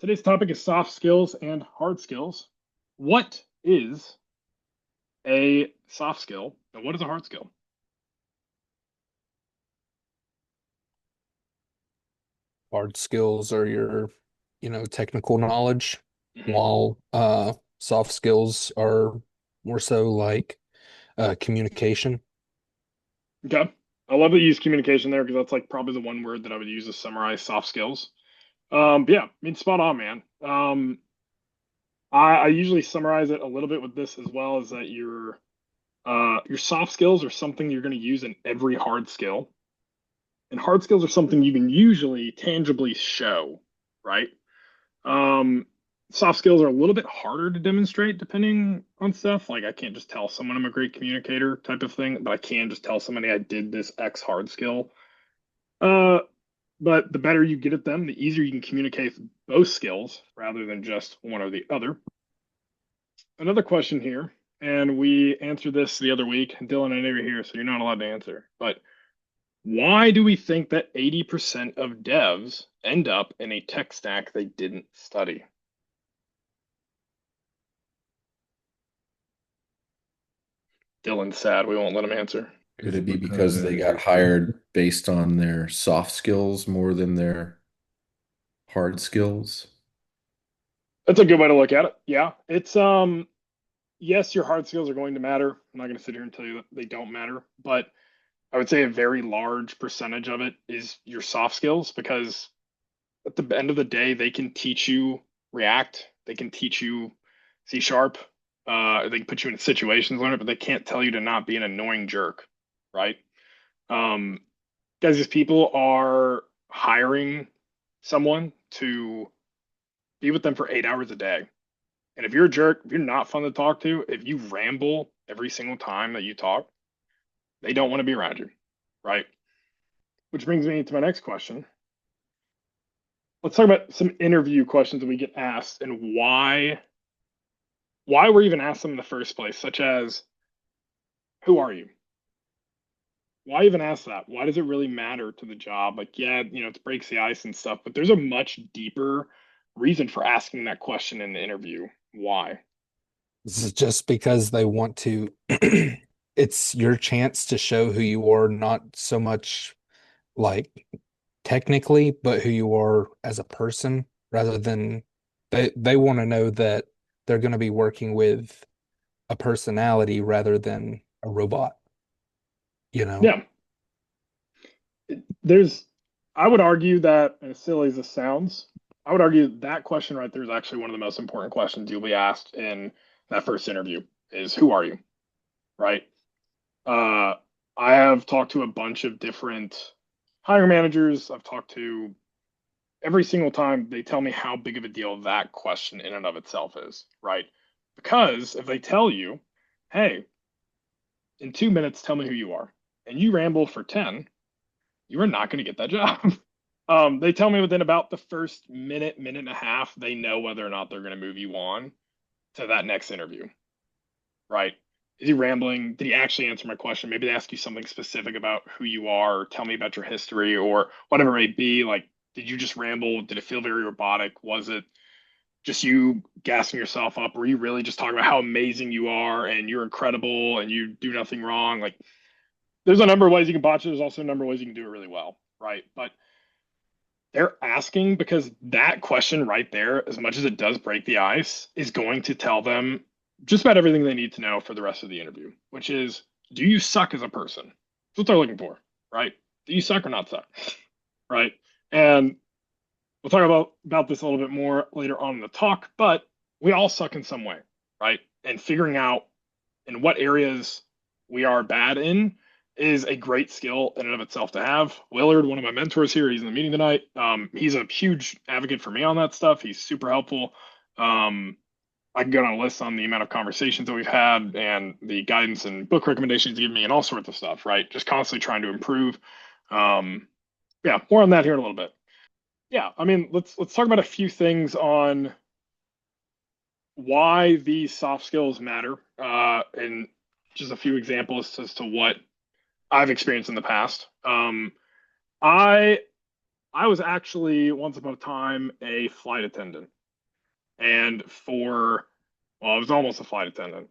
Today's topic is soft skills and hard skills. What is a soft skill and what is a hard skill? Hard skills are your, technical knowledge, Hmm. while soft skills are more so like communication. Okay. I love that you use communication there because that's like probably the one word that I would use to summarize soft skills. But yeah, I mean, spot on, man. I usually summarize it a little bit with this as well, is that your soft skills are something you're going to use in every hard skill, and hard skills are something you can usually tangibly show, right? Um, Soft skills are a little bit harder to demonstrate depending on stuff. Like I can't just tell someone I'm a great communicator type of thing, but I can just tell somebody I did this X hard skill. Uh, but the better you get at them, the easier you can communicate both skills rather than just one or the other. Another question here, and we answered this the other week. Dylan, I know you're here, so you're not allowed to answer. But why do we think that 80% of devs end up in a tech stack they didn't study? Dylan's sad. We won't let him answer. Could it be because they got hired based on their soft skills more than their hard skills? That's a good way to look at it. Yeah. It's yes, your hard skills are going to matter. I'm not going to sit here and tell you that they don't matter, but I would say a very large percentage of it is your soft skills because at the end of the day, they can teach you React, they can teach you C sharp, they can put you in situations, learn it, but they can't tell you to not be an annoying jerk, right? Um, Guys, these people are hiring someone to be with them for 8 hours a day. And if you're a jerk, if you're not fun to talk to, if you ramble every single time that you talk, they don't want to be around you, right? Which brings me to my next question. Let's talk about some interview questions that we get asked and why we're even asked them in the first place, such as who are you? Why even ask that? Why does it really matter to the job? Like, yeah, it breaks the ice and stuff, but there's a much deeper reason for asking that question in the interview. Why? This is just because they want to, it's your chance to show who you are, not so much like technically, but who you are as a person, rather than they want to know that they're going to be working with a personality rather than a robot, you know? Yeah, there's, I would argue that, as silly as this sounds, I would argue that question right there is actually one of the most important questions you'll be asked in that first interview is who are you, right? Uh, I have talked to a bunch of different hiring managers. I've talked to every single time they tell me how big of a deal that question in and of itself is, right? Because if they tell you, hey, in 2 minutes, tell me who you are, and you ramble for 10, you are not going to get that job. They tell me within about the first minute, minute and a half, they know whether or not they're going to move you on to that next interview, right? Is he rambling? Did he actually answer my question? Maybe they ask you something specific about who you are, or tell me about your history, or whatever it may be. Like, did you just ramble? Did it feel very robotic? Was it just you gassing yourself up? Were you really just talking about how amazing you are and you're incredible and you do nothing wrong? Like, there's a number of ways you can botch it. There's also a number of ways you can do it really well, right? But they're asking because that question right there, as much as it does break the ice, is going to tell them just about everything they need to know for the rest of the interview, which is, do you suck as a person? That's what they're looking for, right? Do you suck or not suck, right? And we'll talk about this a little bit more later on in the talk, but we all suck in some way, right? And figuring out in what areas we are bad in is a great skill in and of itself to have. Willard, one of my mentors here, he's in the meeting tonight. He's a huge advocate for me on that stuff. He's super helpful. Um, I can go on a list on the amount of conversations that we've had and the guidance and book recommendations he's given me and all sorts of stuff, right? Just constantly trying to improve. Um, yeah, more on that here in a little bit. Yeah, I mean, let's talk about a few things on why these soft skills matter, and just a few examples as to what I've experienced in the past. I I was actually once upon a time a flight attendant. And well, I was almost a flight attendant.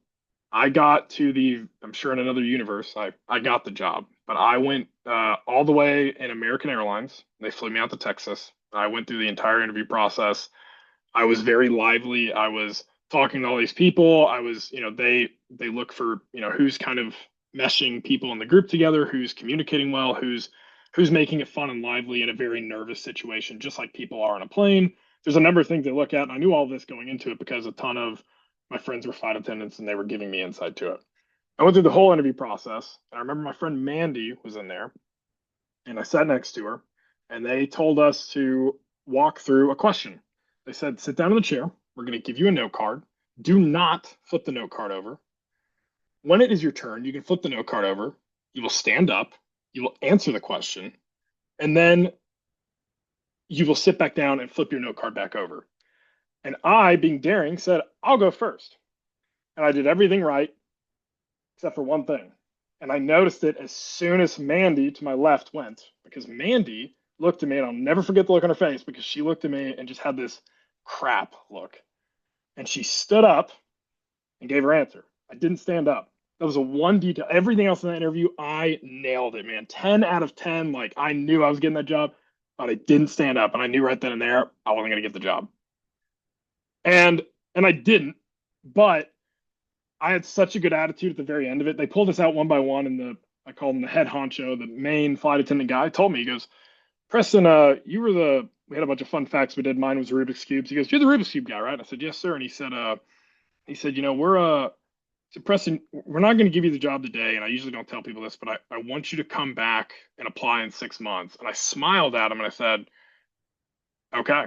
I got to I'm sure in another universe, I got the job, but I went all the way in American Airlines. They flew me out to Texas. I went through the entire interview process. I was very lively. I was talking to all these people. I was, they look for, who's kind of meshing people in the group together, who's communicating well, who's making it fun and lively in a very nervous situation, just like people are on a plane. There's a number of things they look at, and I knew all this going into it because a ton of my friends were flight attendants and they were giving me insight to it. I went through the whole interview process. And I remember my friend Mandy was in there, and I sat next to her, and they told us to walk through a question. They said, sit down in the chair. We're going to give you a note card. Do not flip the note card over. When it is your turn, you can flip the note card over. You will stand up. You will answer the question. And then you will sit back down and flip your note card back over. And I, being daring, said, I'll go first. And I did everything right, except for one thing. And I noticed it as soon as Mandy to my left went, because Mandy looked at me, and I'll never forget the look on her face, because she looked at me and just had this crap look. And she stood up and gave her answer. I didn't stand up. That was a one detail. Everything else in that interview, I nailed it, man. 10 out of 10. Like, I knew I was getting that job, but I didn't stand up. And I knew right then and there I wasn't going to get the job. And I didn't, but I had such a good attitude at the very end of it. They pulled us out one by one, and I called him the head honcho, the main flight attendant guy, told me, he goes, Preston, we had a bunch of fun facts we did. Mine was Rubik's Cubes. He goes, you're the Rubik's Cube guy, right? I said, yes, sir. And he said, so Preston, we're not going to give you the job today. And I usually don't tell people this, but I want you to come back and apply in 6 months. And I smiled at him and I said, okay,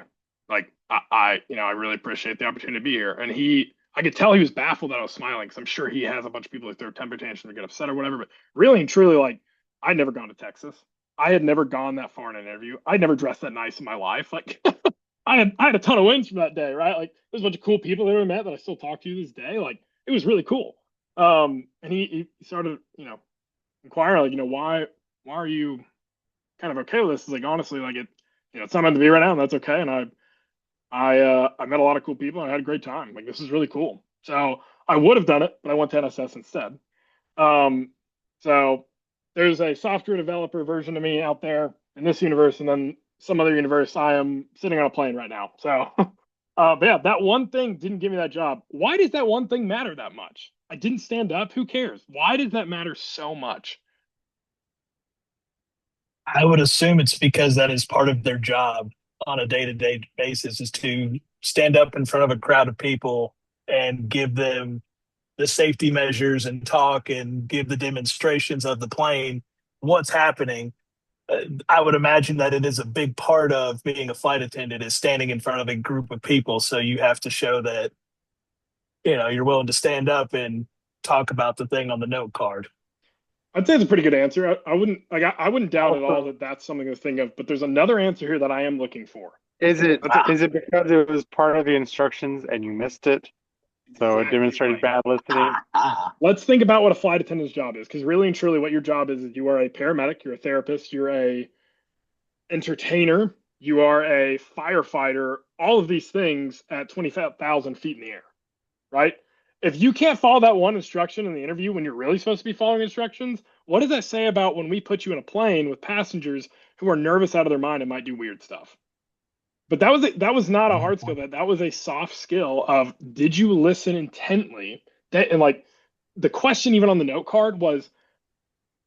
like I really appreciate the opportunity to be here. And I could tell he was baffled that I was smiling, because I'm sure he has a bunch of people who throw temper tantrums or get upset or whatever. But really and truly, like, I'd never gone to Texas. I had never gone that far in an interview. I'd never dressed that nice in my life. Like, I had a ton of wins from that day, right? Like, there's a bunch of cool people that I met that I still talk to this day. Like, it was really cool. And he started, inquiring, like, why are you kind of okay with this? It's like, honestly, like, it's not meant to be right now, and that's okay. And I met a lot of cool people, and I had a great time. Like, this is really cool. So I would have done it, but I went to NSS instead. So there's a software developer version of me out there in this universe, and then some other universe. I am sitting on a plane right now. So, but yeah, that one thing didn't give me that job. Why does that one thing matter that much? I didn't stand up. Who cares? Why does that matter so much? I would assume it's because that is part of their job on a day-to-day basis, is to stand up in front of a crowd of people and give them the safety measures and talk and give the demonstrations of the plane, what's happening. I would imagine that it is a big part of being a flight attendant, is standing in front of a group of people. So you have to show that, you're willing to stand up and talk about the thing on the note card. I'd say it's a pretty good answer. I wouldn't doubt at all that that's something to think of. But there's another answer here that I am looking for. Is it because it was part of the instructions and you missed it? So it demonstrated bad listening. Let's think about what a flight attendant's job is, because really and truly what your job is you are a paramedic, you're a therapist, you're a entertainer, you are a firefighter, all of these things at 20,000 feet in the air, right? If you can't follow that one instruction in the interview when you're really supposed to be following instructions, what does that say about when we put you in a plane with passengers who are nervous out of their mind and might do weird stuff? But that was not a hard skill. That was a soft skill of, did you listen intently? And like, the question even on the note card was,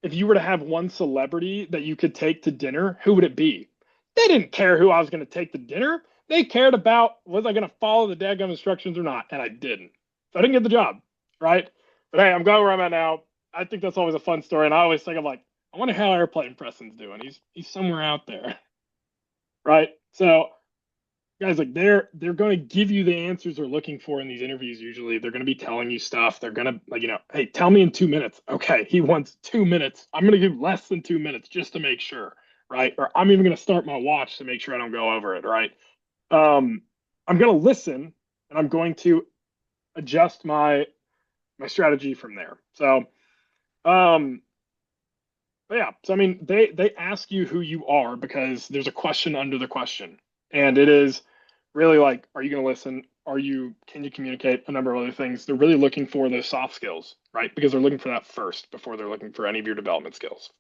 if you were to have one celebrity that you could take to dinner, who would it be? They didn't care who I was going to take to dinner. They cared about, was I going to follow the daggum instructions or not? And I didn't. So I didn't get the job, right? But hey, I'm glad where I'm at now. I think that's always a fun story. And I always think, I'm like, I wonder how Airplane Preston's doing. He's somewhere out there, right? So guys, like, they're going to give you the answers they're looking for in these interviews. Usually they're going to be telling you stuff. They're going to, like, hey, tell me in 2 minutes. Okay, he wants 2 minutes. I'm going to give less than 2 minutes just to make sure, right? Or I'm even going to start my watch to make sure I don't go over it, right? I'm going to listen, and I'm going to adjust my strategy from there. So But yeah, so I mean, they ask you who you are because there's a question under the question, and it is really like, are you going to listen? Can you communicate? A number of other things. They're really looking for those soft skills, right? Because they're looking for that first before they're looking for any of your development skills.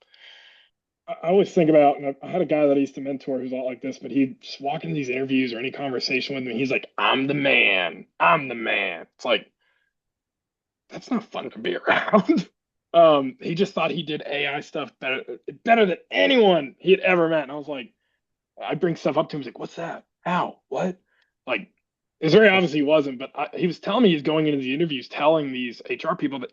I always think about, and I had a guy that I used to mentor who's a lot like this, but he'd just walk into these interviews or any conversation with me. He's like, I'm the man. I'm the man. It's like, that's not fun to be around. He just thought he did AI stuff better than anyone he had ever met. And I was like, I bring stuff up to him. He's like, what's that? How? What? Like, it's very obvious he wasn't, but he was telling me he's going into the interviews telling these HR people that,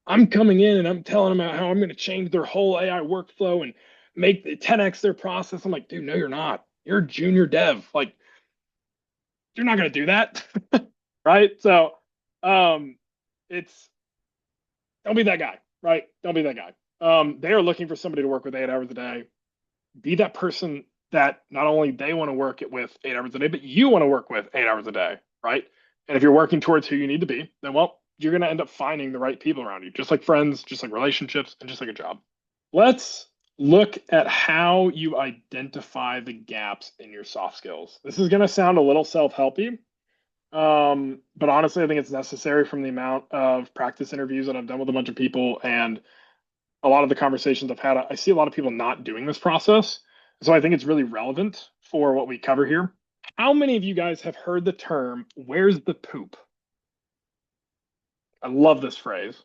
I'm coming in and I'm telling them how I'm going to change their whole AI workflow and make the 10x their process. I'm like, dude, no, you're not. You're a junior dev. Like, you're not going to do that. Right. So, it's, don't be that guy, right? Don't be that guy. They are looking for somebody to work with 8 hours a day. Be that person that not only they want to work it with 8 hours a day, but you want to work with 8 hours a day, right? And if you're working towards who you need to be, then well, you're going to end up finding the right people around you, just like friends, just like relationships, and just like a job. Let's look at how you identify the gaps in your soft skills. This is going to sound a little self-helpy, but honestly, I think it's necessary from the amount of practice interviews that I've done with a bunch of people and a lot of the conversations I've had. I see a lot of people not doing this process. So I think it's really relevant for what we cover here. How many of you guys have heard the term, where's the poop? I love this phrase.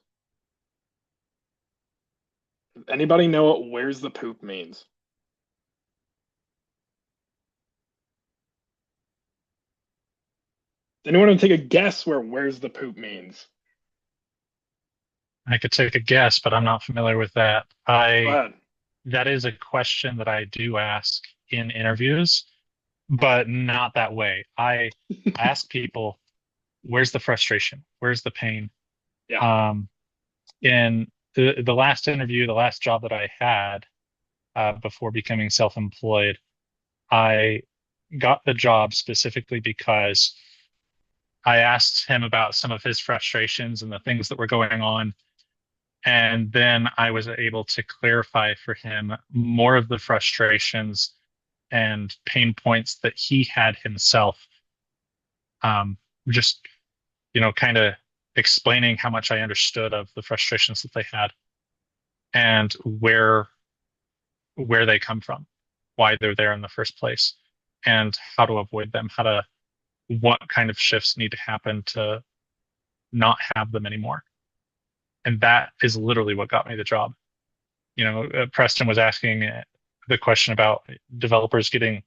Anybody know what where's the poop means? Anyone want to take a guess where where's the poop means? I could take a guess, but I'm not familiar with that. Go ahead. That is a question that I do ask in interviews, but not that way. I ask people, where's the frustration? Where's the pain? Yeah. In the last interview, the last job that I had before becoming self-employed, I got the job specifically because I asked him about some of his frustrations and the things that were going on. And then I was able to clarify for him more of the frustrations and pain points that he had himself. Just, kind of explaining how much I understood of the frustrations that they had and where they come from, why they're there in the first place, and how to avoid them, what kind of shifts need to happen to not have them anymore. And that is literally what got me the job. Preston was asking the question about developers getting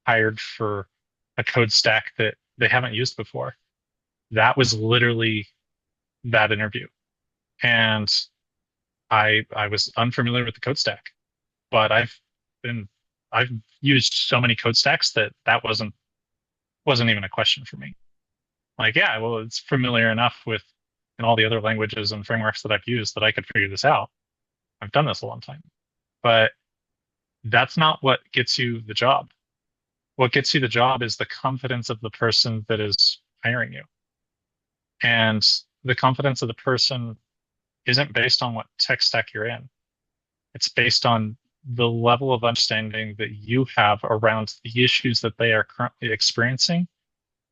hired for a code stack that they haven't used before. That was literally that interview. And I was unfamiliar with the code stack, but I've used so many code stacks that wasn't even a question for me. Like, yeah, well, it's familiar enough with in all the other languages and frameworks that I've used that I could figure this out. I've done this a long time. But that's not what gets you the job. What gets you the job is the confidence of the person that is hiring you. And the confidence of the person isn't based on what tech stack you're in. It's based on the level of understanding that you have around the issues that they are currently experiencing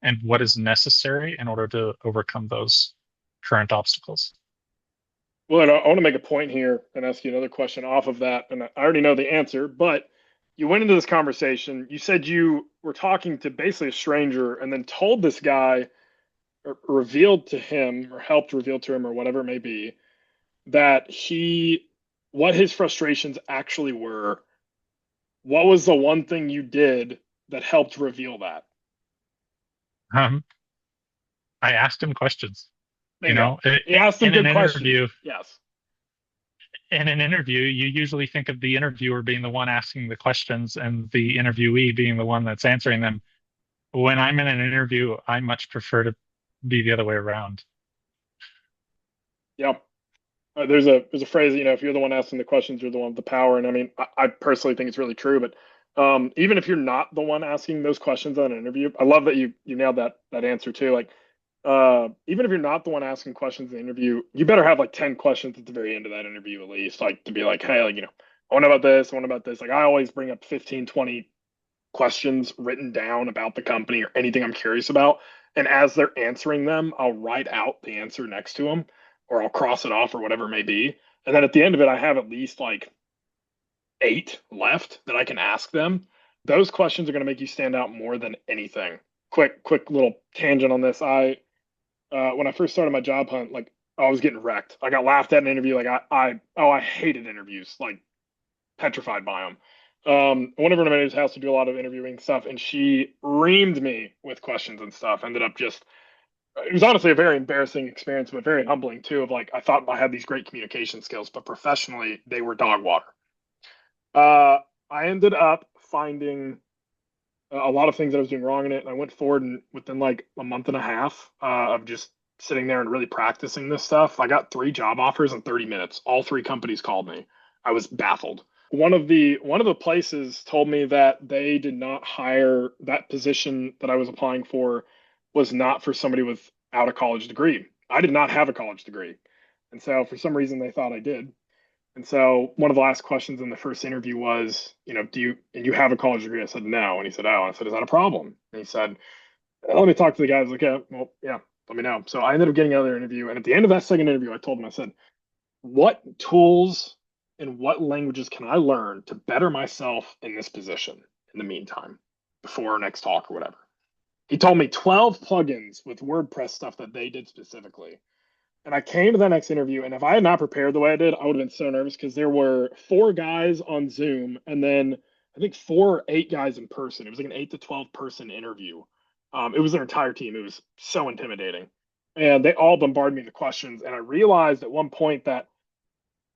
and what is necessary in order to overcome those current obstacles. Well, I want to make a point here and ask you another question off of that. And I already know the answer, but you went into this conversation. You said you were talking to basically a stranger and then told this guy, or revealed to him, or helped reveal to him, or whatever it may be, that what his frustrations actually were. What was the one thing you did that helped reveal that? I asked him questions. You asked him good questions. Interview, yes. In an interview, you usually think of the interviewer being the one asking the questions and the interviewee being the one that's answering them. When I'm in an interview, I much prefer to be the other way around. Yeah. There's a phrase, if you're the one asking the questions, you're the one with the power. And I mean, I personally think it's really true. But even if you're not the one asking those questions on an interview, I love that you nailed that answer too. Like, Even if you're not the one asking questions in the interview, you better have like 10 questions at the very end of that interview, at least, like to be like, hey, like, I want to know about this, I want to know about this. Like, I always bring up 15, 20 questions written down about the company or anything I'm curious about. And as they're answering them, I'll write out the answer next to them or I'll cross it off or whatever it may be. And then at the end of it, I have at least like 8 left that I can ask them. Those questions are going to make you stand out more than anything. Quick little tangent on this. When I first started my job hunt, like I was getting wrecked. I got laughed at in an interview. Like I hated interviews, like petrified by them. One of her managers has to do a lot of interviewing stuff, and she reamed me with questions and stuff. Ended up just, it was honestly a very embarrassing experience, but very humbling too. Of like, I thought I had these great communication skills, but professionally, they were dog water. I ended up finding a lot of things that I was doing wrong in it, and I went forward and within like a month and a half of just sitting there and really practicing this stuff, I got 3 job offers in 30 minutes. All 3 companies called me. I was baffled. One of the places told me that they did not hire that position that I was applying for was not for somebody without a college degree. I did not have a college degree. And so for some reason they thought I did. And so one of the last questions in the first interview was, do you have a college degree? I said, no. And he said, oh. And I said, is that a problem? And he said, let me talk to the guys. Like, yeah, well, yeah, let me know. So I ended up getting another interview. And at the end of that second interview, I told him, I said, what tools and what languages can I learn to better myself in this position in the meantime, before our next talk or whatever? He told me 12 plugins with WordPress stuff that they did specifically. And I came to that next interview, and if I had not prepared the way I did, I would have been so nervous because there were 4 guys on Zoom, and then I think 4 or 8 guys in person. It was like an 8 to 12 person interview. It was their entire team. It was so intimidating, and they all bombarded me with questions. And I realized at one point that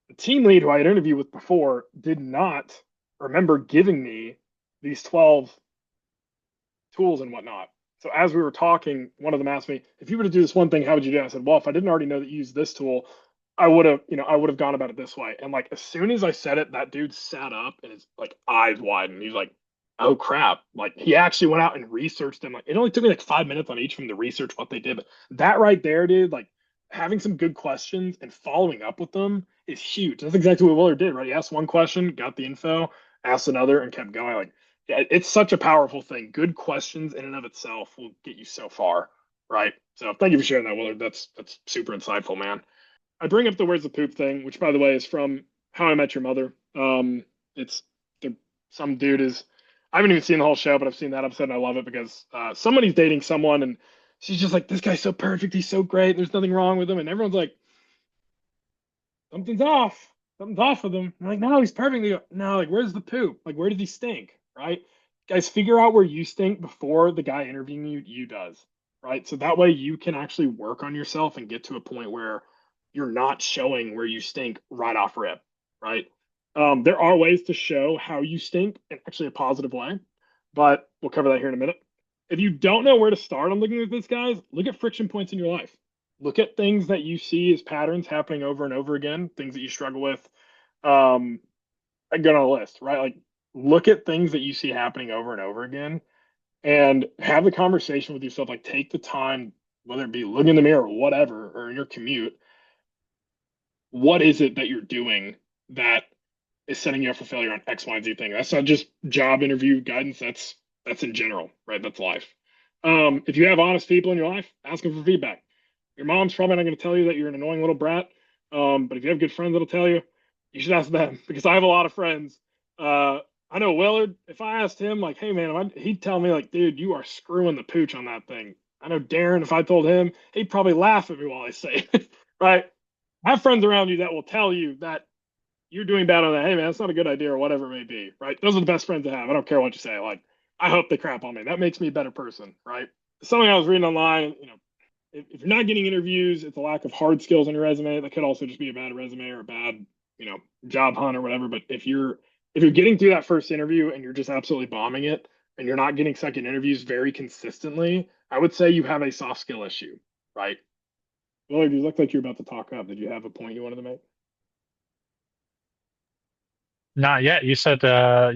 the team lead who I had interviewed with before did not remember giving me these 12 tools and whatnot. So as we were talking, one of them asked me, if you were to do this one thing, how would you do it? I said, well, if I didn't already know that you use this tool, I would have gone about it this way. And like as soon as I said it, that dude sat up and his like eyes widened. He's like, oh crap. Like he actually went out and researched them. Like it only took me like 5 minutes on each of them to research what they did. But that right there, dude, like having some good questions and following up with them is huge. That's exactly what Willard did, right? He asked one question, got the info, asked another, and kept going. Like yeah, it's such a powerful thing. Good questions in and of itself will get you so far, right? So thank you for sharing that, Willard. That's super insightful, man. I bring up the where's the poop thing, which by the way is from How I Met Your Mother. It's some dude is I haven't even seen the whole show, but I've seen that episode and I love it because somebody's dating someone and she's just like, this guy's so perfect, he's so great, there's nothing wrong with him, and everyone's like, something's off. Something's off with him. I'm like, no, he's perfect. They go, no, like, where's the poop? Like, where does he stink? Right? Guys, figure out where you stink before the guy interviewing you does. Right? So that way you can actually work on yourself and get to a point where you're not showing where you stink right off rip. Right? There are ways to show how you stink in actually a positive way, but we'll cover that here in a minute. If you don't know where to start on looking at this, guys, look at friction points in your life. Look at things that you see as patterns happening over and over again, things that you struggle with. I get on a list, right? Like look at things that you see happening over and over again and have the conversation with yourself. Like take the time, whether it be looking in the mirror or whatever, or in your commute, what is it that you're doing that is setting you up for failure on X, Y, and Z thing? That's not just job interview guidance. That's in general, right? That's life. If you have honest people in your life, ask them for feedback. Your mom's probably not going to tell you that you're an annoying little brat. But if you have good friends that'll tell you, you should ask them because I have a lot of friends. I know Willard, if I asked him like, hey man, he'd tell me like, dude, you are screwing the pooch on that thing. I know Darren, if I told him, he'd probably laugh at me while I say it, right? Have friends around you that will tell you that you're doing bad on that. Hey man, that's not a good idea or whatever it may be, right? Those are the best friends to have. I don't care what you say. Like, I hope they crap on me. That makes me a better person, right? Something I was reading online, if you're not getting interviews, it's a lack of hard skills on your resume. That could also just be a bad resume or a bad, job hunt or whatever. But if you're getting through that first interview and you're just absolutely bombing it and you're not getting second interviews very consistently, I would say you have a soft skill issue, right? Willard, you look like you're about to talk up. Did you have a point you wanted to make? Not yet. You said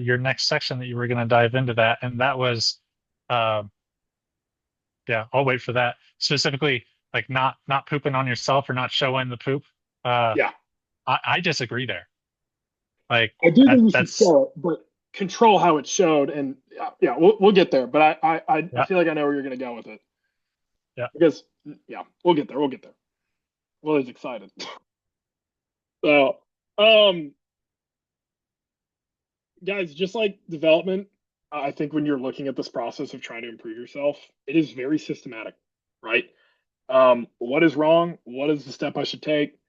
your next section that you were going to dive into that, and that was Yeah, I'll wait for that. Specifically, like not pooping on yourself or not showing the poop. Uh, Yeah, I disagree there. Like I do that think you should that's show it, but control how it's showed. And yeah, we'll get there. But I yeah, feel like I know where you're gonna go with it yeah. because yeah, we'll get there. We'll get there. Willie's excited. So, um, guys, just like development, I think when you're looking at this process of trying to improve yourself, it is very systematic, right? What is wrong? What is the step I should take?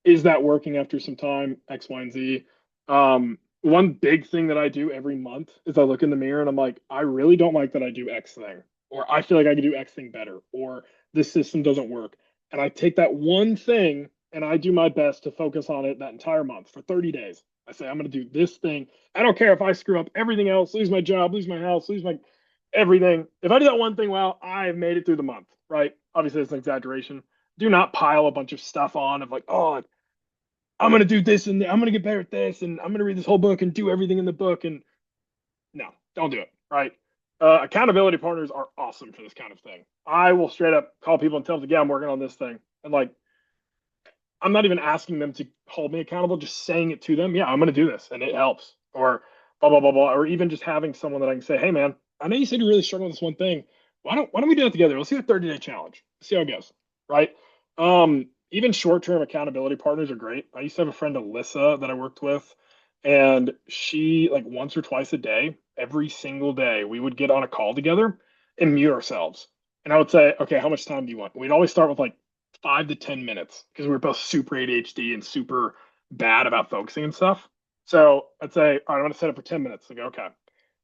Is that working after some time? X, Y, and Z. One big thing that I do every month is I look in the mirror and I'm like, I really don't like that I do X thing, or I feel like I could do X thing better, or this system doesn't work. And I take that one thing and I do my best to focus on it that entire month for 30 days. I say, I'm going to do this thing. I don't care if I screw up everything else, lose my job, lose my house, lose my everything. If I do that one thing well, I've made it through the month, right? Obviously, it's an exaggeration. Do not pile a bunch of stuff on of like, oh, I'm gonna do this and I'm gonna get better at this and I'm gonna read this whole book and do everything in the book. And no, don't do it. Right? Accountability partners are awesome for this kind of thing. I will straight up call people and tell them, yeah, I'm working on this thing. And like, I'm not even asking them to hold me accountable, just saying it to them. Yeah, I'm gonna do this and it helps. Or blah blah blah blah. Or even just having someone that I can say, hey man, I know you said you're really struggling with this one thing. Why don't we do that together? Let's do a 30-day challenge. Let's see how it goes. Right? Even short-term accountability partners are great. I used to have a friend, Alyssa, that I worked with, and she like once or twice a day, every single day, we would get on a call together and mute ourselves. And I would say, okay, how much time do you want? We'd always start with like 5 to 10 minutes because we were both super ADHD and super bad about focusing and stuff. So I'd say, all right, I'm going to set it for 10 minutes. I go, okay.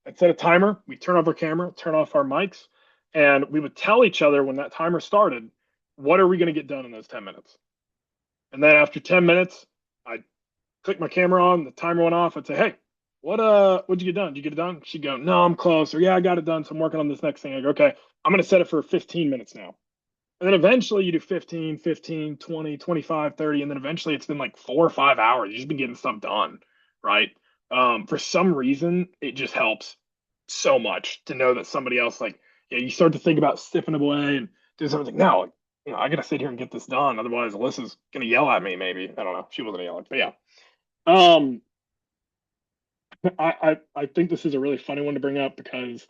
I'd set a timer. We turn off our camera, turn off our mics, and we would tell each other when that timer started, what are we going to get done in those 10 minutes? And then after 10 minutes, I'd click my camera on, the timer went off. I'd say, hey, what'd you get done? Did you get it done? She'd go, no, I'm close. Or yeah, I got it done. So I'm working on this next thing. I go, okay, I'm going to set it for 15 minutes now. And then eventually you do 15, 15, 20, 25, 30. And then eventually it's been like 4 or 5 hours. You've just been getting stuff done, right? For some reason, it just helps so much to know that somebody else, like, you start to think about stepping away and doing something. No, like, I got to sit here and get this done. Otherwise, Alyssa's going to yell at me, maybe. I don't know. She wasn't yelling, but yeah. Um, I think this is a really funny one to bring up because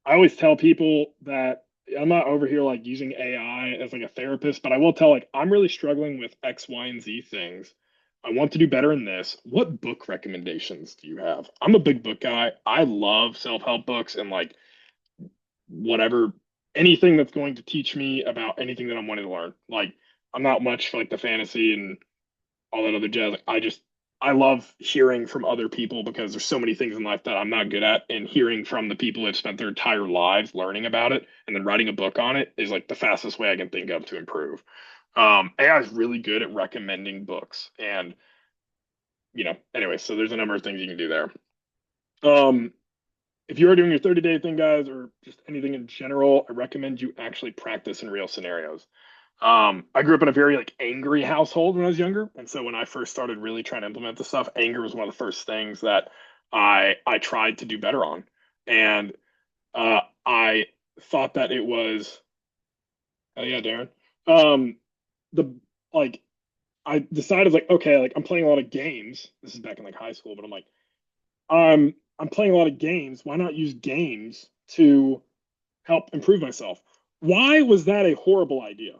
I always tell people that I'm not over here like using AI as like a therapist, but I will tell like I'm really struggling with X, Y, and Z things. I want to do better in this. What book recommendations do you have? I'm a big book guy. I love self-help books and like whatever anything that's going to teach me about anything that I'm wanting to learn. Like I'm not much for like the fantasy and all that other jazz. Like, I love hearing from other people because there's so many things in life that I'm not good at, and hearing from the people who have spent their entire lives learning about it and then writing a book on it is like the fastest way I can think of to improve. AI is really good at recommending books, and anyway, so there's a number of things you can do there. If you are doing your 30-day thing, guys, or just anything in general, I recommend you actually practice in real scenarios. I grew up in a very like angry household when I was younger, and so when I first started really trying to implement this stuff, anger was one of the first things that I tried to do better on, and I thought that it was, oh yeah, Darren. The like I decided like okay, like I'm playing a lot of games. This is back in like high school, but I'm like I'm playing a lot of games. Why not use games to help improve myself? Why was that a horrible idea?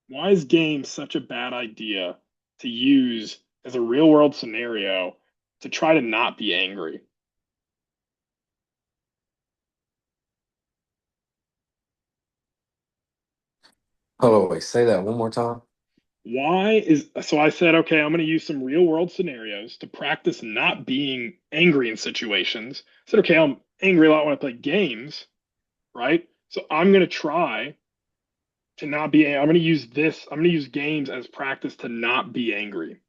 Why is games such a bad idea to use as a real world scenario to try to not be angry? Hold on, wait, say that one more time. Why is so I said, okay, I'm going to use some real world scenarios to practice not being angry in situations. I said, okay, I'm angry a lot when I play games, right? So I'm going to try to not be, I'm going to use this, I'm going to use games as practice to not be angry.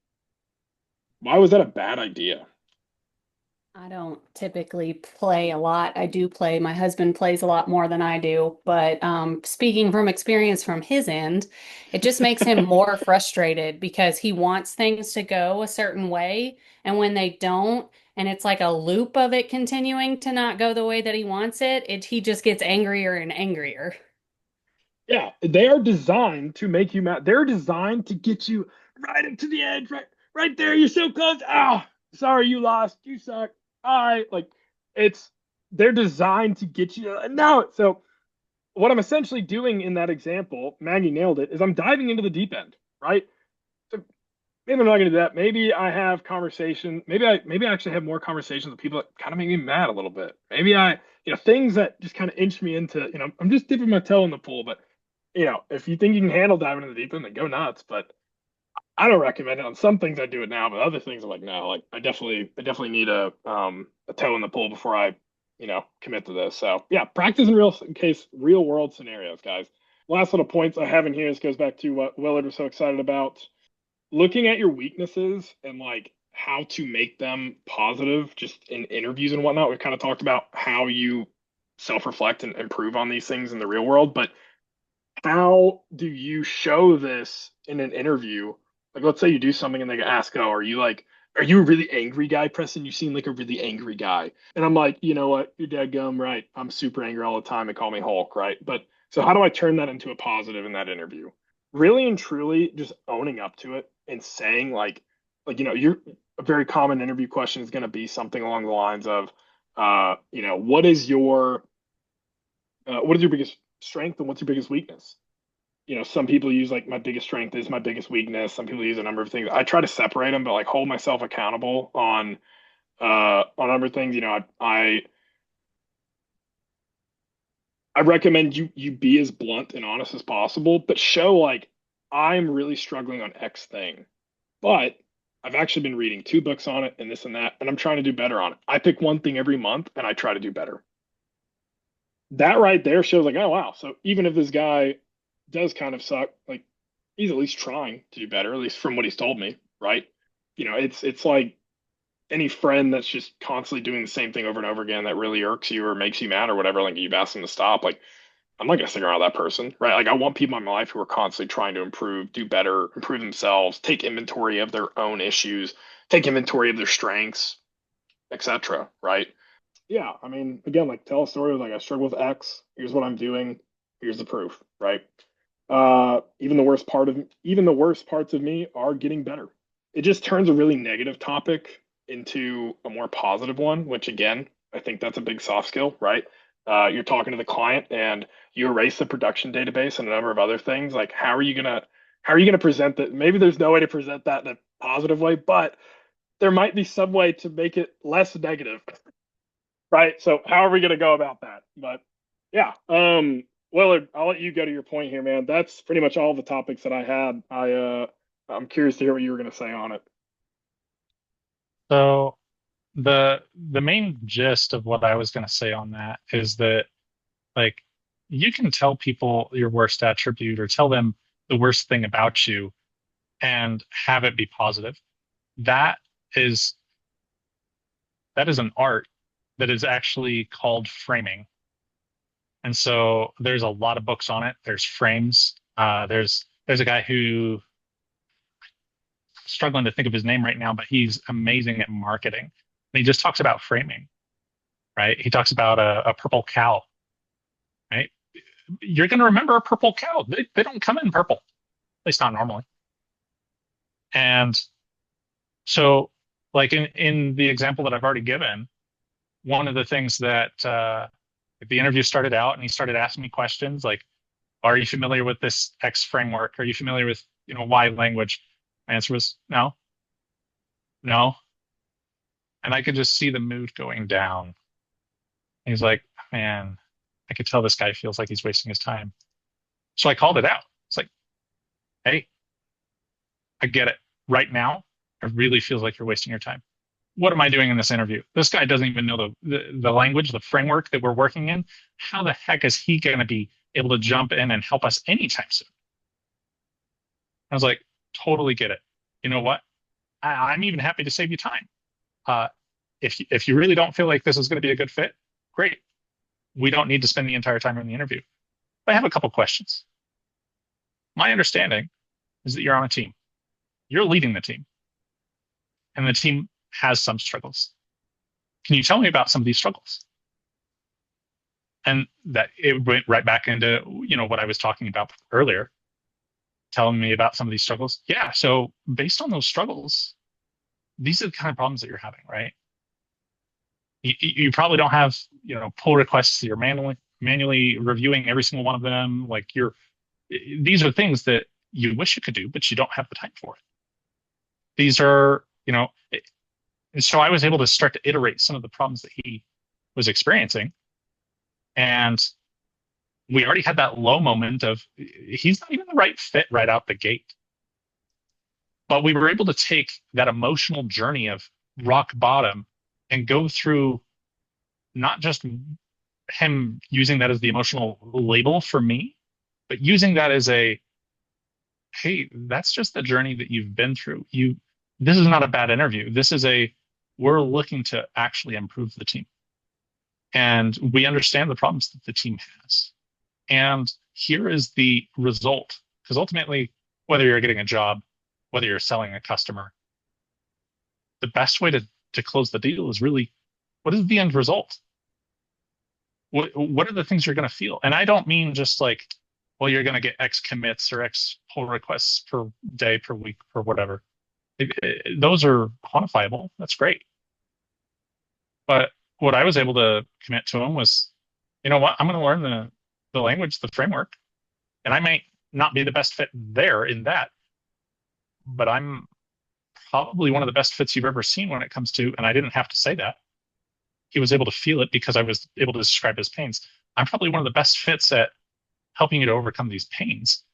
Why was that a bad idea? I don't typically play a lot. I do play. My husband plays a lot more than I do, but speaking from experience from his end, it just makes him more frustrated because he wants things to go a certain way, and when they don't, and it's like a loop of it continuing to not go the way that he wants he just gets angrier and angrier. Yeah, they are designed to make you mad. They're designed to get you right up to the edge, right there. You're so close. Ah, sorry, you lost. You suck. All right, like it's they're designed to get you. No, so what I'm essentially doing in that example, Maggie nailed it, is I'm diving into the deep end, right? So maybe I'm not going to do that. Maybe I have conversation. Maybe I actually have more conversations with people that kind of make me mad a little bit. Maybe things that just kind of inch me into, I'm just dipping my toe in the pool. But if you think you can handle diving in the deep end, then go nuts. But I don't recommend it. On some things I do it now, but other things I'm like, no, like I definitely need a toe in the pool before I, commit to this. So yeah, practice in real world scenarios, guys. Last little points I have in here. This goes back to what Willard was so excited about. Looking at your weaknesses and like how to make them positive just in interviews and whatnot. We've kind of talked about how you self-reflect and improve on these things in the real world, but how do you show this in an interview? Like, let's say you do something and they ask, "Oh, are you a really angry guy, Preston? You seem like a really angry guy." And I'm like, you know what? You're dead gum, right? I'm super angry all the time. They call me Hulk, right? But so how do I turn that into a positive in that interview? Really and truly just owning up to it and saying you're a very common interview question is going to be something along the lines of, what is your biggest strength and what's your biggest weakness? Some people use like my biggest strength is my biggest weakness. Some people use a number of things. I try to separate them, but like hold myself accountable on a number of things. I recommend you be as blunt and honest as possible, but show like I'm really struggling on X thing, but I've actually been reading 2 books on it and this and that, and I'm trying to do better on it. I pick one thing every month and I try to do better. That right there shows like, oh wow. So even if this guy does kind of suck, like he's at least trying to do better, at least from what he's told me, right? It's like any friend that's just constantly doing the same thing over and over again that really irks you or makes you mad or whatever, like you've asked them to stop, like I'm not gonna stick around with that person, right? Like I want people in my life who are constantly trying to improve, do better, improve themselves, take inventory of their own issues, take inventory of their strengths, etc. Right? Yeah, I mean, again, like tell a story of like I struggle with X. Here's what I'm doing. Here's the proof, right? Even the worst parts of me are getting better. It just turns a really negative topic into a more positive one, which again, I think that's a big soft skill, right? You're talking to the client and you erase the production database and a number of other things. Like, how are you gonna present that? Maybe there's no way to present that in a positive way, but there might be some way to make it less negative, right? So how are we gonna go about that? But yeah, Willard, I'll let you go to your point here, man. That's pretty much all the topics that I had. I'm curious to hear what you were gonna say on it. So the main gist of what I was going to say on that is that like you can tell people your worst attribute or tell them the worst thing about you and have it be positive. That is that is an art that is actually called framing. And so there's a lot of books on it. There's frames. There's a guy who struggling to think of his name right now, but he's amazing at marketing. And he just talks about framing, right? He talks about a purple cow, right? You're going to remember a purple cow. They don't come in purple, at least not normally. And so, like in the example that I've already given, one of the things that the interview started out and he started asking me questions like, are you familiar with this X framework? Are you familiar with, Y language? My answer was no, no. And I could just see the mood going down. And he's like, man, I could tell this guy feels like he's wasting his time. So I called it out. It's like, hey, I get it. Right now, it really feels like you're wasting your time. What am I doing in this interview? This guy doesn't even know the language, the framework that we're working in. How the heck is he going to be able to jump in and help us anytime soon? I was like, totally get it. You know what? I'm even happy to save you time. If you really don't feel like this is going to be a good fit, great. We don't need to spend the entire time in the interview. But I have a couple questions. My understanding is that you're on a team. You're leading the team. And the team has some struggles. can you tell me about some of these struggles? And that it went right back into, what I was talking about earlier, telling me about some of these struggles. Yeah. So based on those struggles, these are the kind of problems that you're having, right? You probably don't have, pull requests. You're manually reviewing every single one of them. Like these are things that you wish you could do, but you don't have the time for it. These are, and so I was able to start to iterate some of the problems that he was experiencing. And we already had that low moment of he's not even the right fit right out the gate. But we were able to take that emotional journey of rock bottom and go through not just him using that as the emotional label for me, but using that as hey, that's just the journey that you've been through. This is not a bad interview. We're looking to actually improve the team. And we understand the problems that the team has. And here is the result. Because ultimately, whether you're getting a job, whether you're selling a customer, the best way to close the deal is really, what is the end result? What are the things you're going to feel? And I don't mean just like, well, you're going to get X commits or X pull requests per day, per week, per whatever. Those are quantifiable. That's great. But what I was able to commit to him was, you know what? I'm going to learn the language, the framework, and I might not be the best fit there in that, but I'm probably one of the best fits you've ever seen when it comes to, and I didn't have to say that. He was able to feel it because I was able to describe his pains. I'm probably one of the best fits at helping you to overcome these pains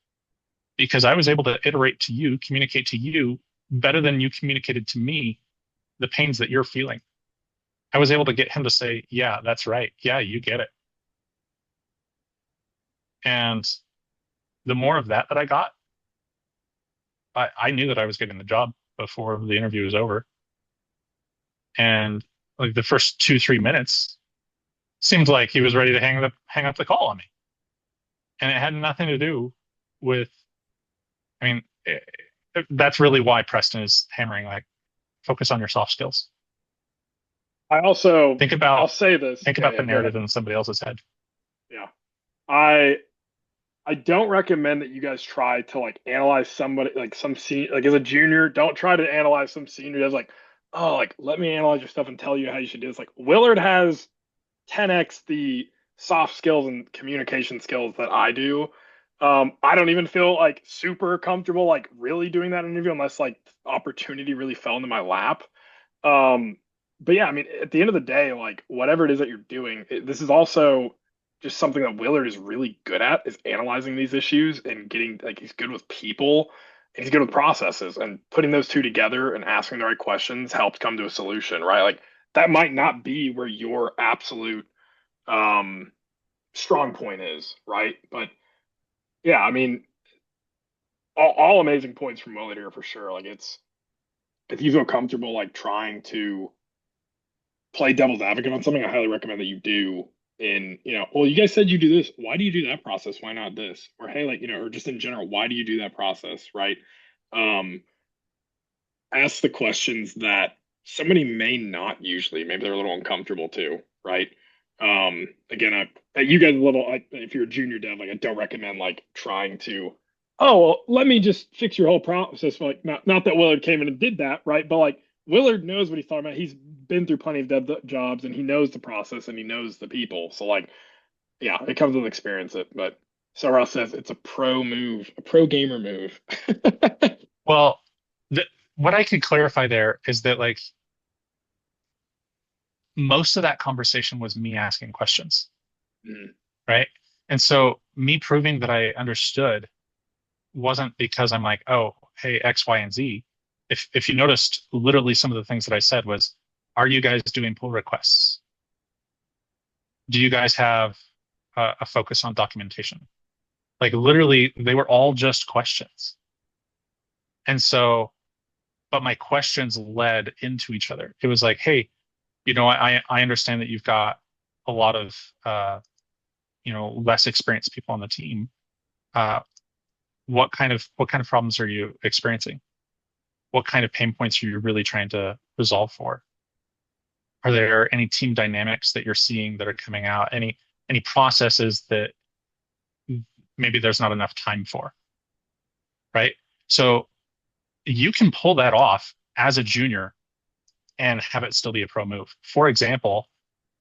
because I was able to iterate to you, communicate to you better than you communicated to me the pains that you're feeling. I was able to get him to say, yeah, that's right. Yeah, you get it. And the more of that I got, I knew that I was getting the job before the interview was over. And like the first 2-3 minutes seemed like he was ready to hang up the call on me. And it had nothing to do with, I mean, that's really why Preston is hammering, like, focus on your soft skills. I'll say this. Think about the narrative in somebody else's head. Yeah. I don't recommend that you guys try to like analyze somebody like some senior, like as a junior, don't try to analyze some senior that's like, oh, like let me analyze your stuff and tell you how you should do this. Like Willard has 10x the soft skills and communication skills that I do. I don't even feel like super comfortable like really doing that interview unless like opportunity really fell into my lap. But yeah, I mean, at the end of the day, like whatever it is that you're doing, this is also just something that Willard is really good at is analyzing these issues and getting like he's good with people and he's good with processes and putting those two together and asking the right questions helps come to a solution, right? Like that might not be where your absolute strong point is, right? But yeah, I mean, all amazing points from Willard here for sure. Like it's if you feel comfortable like trying to play devil's advocate on something, I highly recommend that you do well, you guys said you do this. Why do you do that process? Why not this? Or hey, like, or just in general, why do you do that process? Right. Ask the questions that somebody may not usually, maybe they're a little uncomfortable too. Right. Again, you guys if you're a junior dev, like I don't recommend like trying to, oh, well, let me just fix your whole process. Like not that Willard came in and did that. Right. But like, Willard knows what he's talking about. He's been through plenty of dev jobs and he knows the process and he knows the people. So like, yeah, it comes with experience. But Sarah says it's a pro move, a pro gamer move. Well, what I could clarify there is that like most of that conversation was me asking questions, right? And so me proving that I understood wasn't because I'm like, oh, hey, X, Y, and Z. If you noticed, literally some of the things that I said was, are you guys doing pull requests? Do you guys have a focus on documentation? Like literally, they were all just questions. And so, but my questions led into each other. It was like, hey, I understand that you've got a lot of, less experienced people on the team. What kind of problems are you experiencing? What kind of pain points are you really trying to resolve for? Are there any team dynamics that you're seeing that are coming out? Any processes that maybe there's not enough time for, right? So you can pull that off as a junior and have it still be a pro move. For example,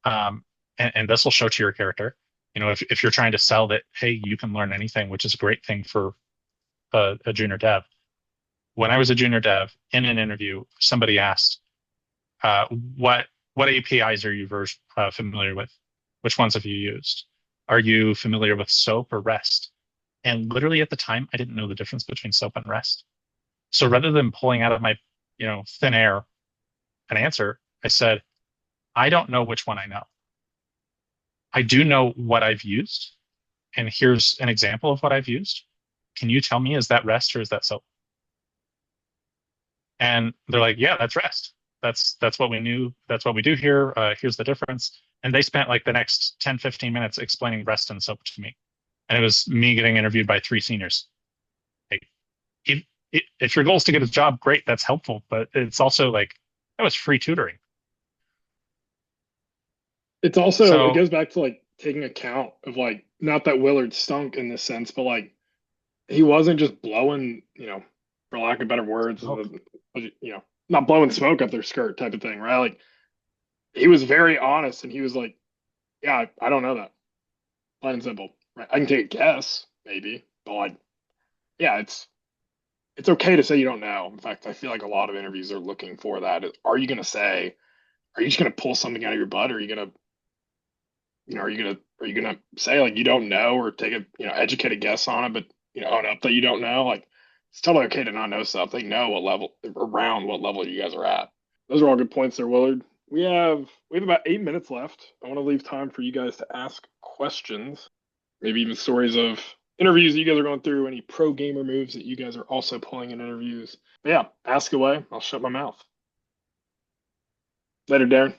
and this will show to your character, if you're trying to sell that, hey, you can learn anything, which is a great thing for a junior dev. When I was a junior dev in an interview, somebody asked, what APIs are you familiar with? Which ones have you used? Are you familiar with SOAP or REST? And literally at the time, I didn't know the difference between SOAP and REST. So rather than pulling out of my, thin air an answer, I said, I don't know which one I know. I do know what I've used, and here's an example of what I've used. Can you tell me, is that REST or is that SOAP? And they're like, yeah, that's REST. That's what we knew. That's what we do here. Here's the difference. And they spent like the next 10, 15 minutes explaining REST and SOAP to me. And it was me getting interviewed by 3 seniors. Like, if your goal is to get a job, great, that's helpful. But it's also like, that was free tutoring. It goes back to like taking account of like, not that Willard stunk in this sense, but like he wasn't just blowing, for lack of better words, not blowing smoke up their skirt type of thing, right? Like he was very honest and he was like, yeah, I don't know that. Plain and simple. Right? I can take a guess, maybe, but like, yeah, it's okay to say you don't know. In fact, I feel like a lot of interviews are looking for that. Are you just gonna pull something out of your butt? Or are you gonna say like you don't know, or take a educated guess on it, but own up that you don't know? Like it's totally okay to not know stuff. They know around what level you guys are at. Those are all good points there, Willard. We have about 8 minutes left. I want to leave time for you guys to ask questions, maybe even stories of interviews that you guys are going through, any pro gamer moves that you guys are also pulling in interviews. But yeah, ask away. I'll shut my mouth. Later, Darren.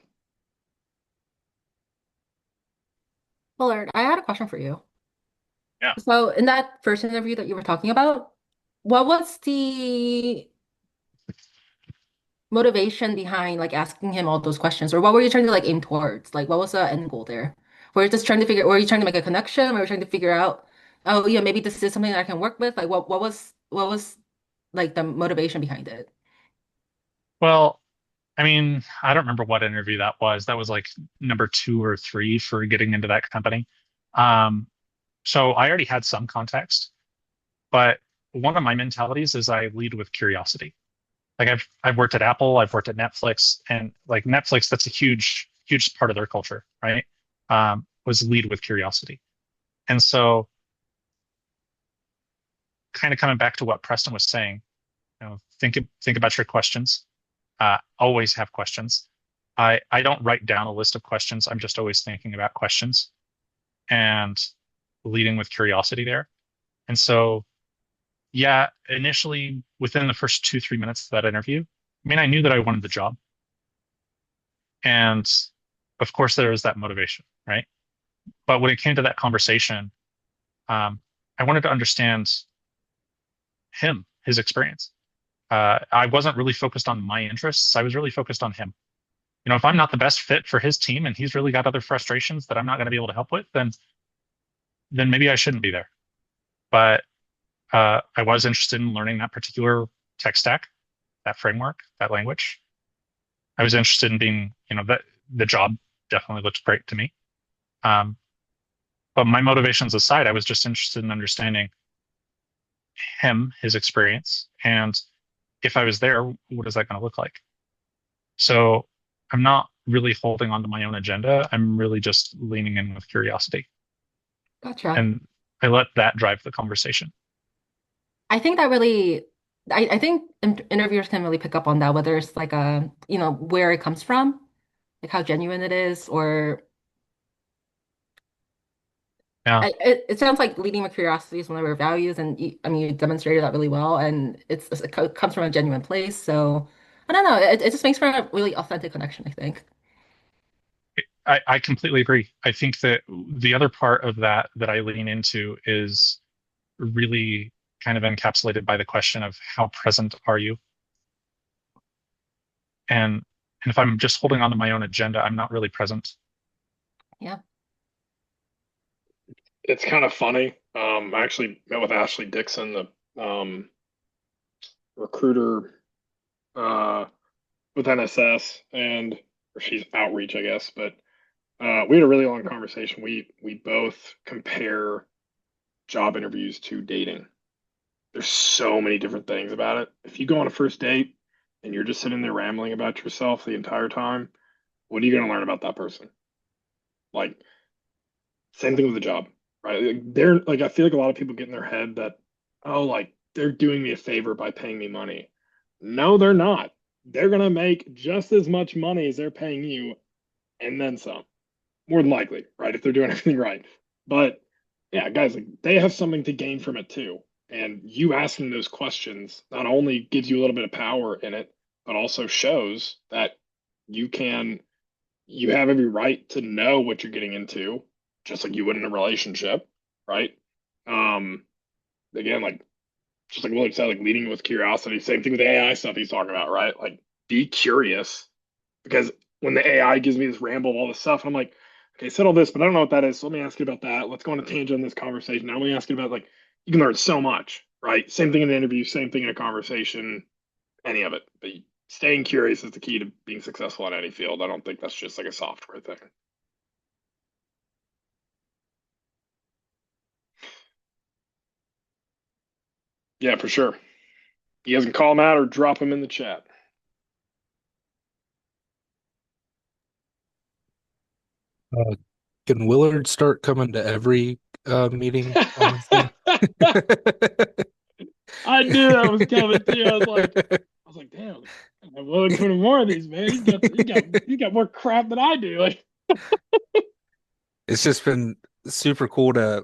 Willard, I had a question for you. Yeah. So in that first interview that you were talking about, what was the motivation behind like asking him all those questions? Or what were you trying to like aim towards? Like what was the end goal there? Were you trying to make a connection? Were you trying to figure out, oh yeah, maybe this is something that I can work with? Like what was like the motivation behind it? Well, I mean, I don't remember what interview that was. That was like number 2 or 3 for getting into that company. So I already had some context, but one of my mentalities is I lead with curiosity. Like I've worked at Apple, I've worked at Netflix, and like Netflix, that's a huge part of their culture, right? Was lead with curiosity. And so kind of coming back to what Preston was saying, think about your questions. Always have questions. I don't write down a list of questions. I'm just always thinking about questions and leading with curiosity there. And so, yeah, initially within the first 2, 3 minutes of that interview, I mean, I knew that I wanted the job. And of course, there was that motivation, right? But when it came to that conversation, I wanted to understand his experience. I wasn't really focused on my interests. I was really focused on him. If I'm not the best fit for his team and he's really got other frustrations that I'm not going to be able to help with, then maybe I shouldn't be there. But I was interested in learning that particular tech stack, that framework, that language. I was interested in being, that the job definitely looked great to me. But my motivations aside, I was just interested in understanding his experience, and if I was there, what is that going to look like? So I'm not really holding on to my own agenda. I'm really just leaning in with curiosity. Gotcha. And I let that drive the conversation. I think that really, I think interviewers can really pick up on that, whether it's like where it comes from, like how genuine it is, or Yeah. it sounds like leading with curiosity is one of our values, and I mean, you demonstrated that really well, and it comes from a genuine place. So I don't know, it just makes for a really authentic connection, I think. I completely agree. I think that the other part of that I lean into is really kind of encapsulated by the question of how present are you? And And if I'm just holding on to my own agenda, I'm not really present. Yeah. It's kind of funny. I actually met with Ashley Dixon, the recruiter with NSS, and or she's outreach, I guess. But we had a really long conversation. We both compare job interviews to dating. There's so many different things about it. If you go on a first date and you're just sitting there rambling about yourself the entire time, what are you going to learn about that person? Like, same thing with the job, right? Like, they're like, I feel like a lot of people get in their head that, oh, like they're doing me a favor by paying me money. No, they're not. They're going to make just as much money as they're paying you and then some, more than likely, right? If they're doing everything right. But yeah, guys, like they have something to gain from it too. And you asking those questions not only gives you a little bit of power in it, but also shows that you can, you have every right to know what you're getting into, just like you would in a relationship, right? Um, Again, like just like Willard said, like leading with curiosity. Same thing with the AI stuff he's talking about, right? Like be curious because when the AI gives me this ramble of all this stuff, I'm like, okay, said all this, but I don't know what that is. So let me ask you about that. Let's go on a tangent in this conversation. Now let me ask you about like you can learn so much, right? Same thing in an interview, same thing in a conversation, any of it. But staying curious is the key to being successful in any field. I don't think that's just like a software thing. Yeah, for sure. You guys can call them out or drop them in the chat. Can Willard start coming to every meeting on Wednesday? I knew that was coming too. I was like, damn, I'm willing to come to more of these, man. He's got more crap than I do. Like, It's just been super cool to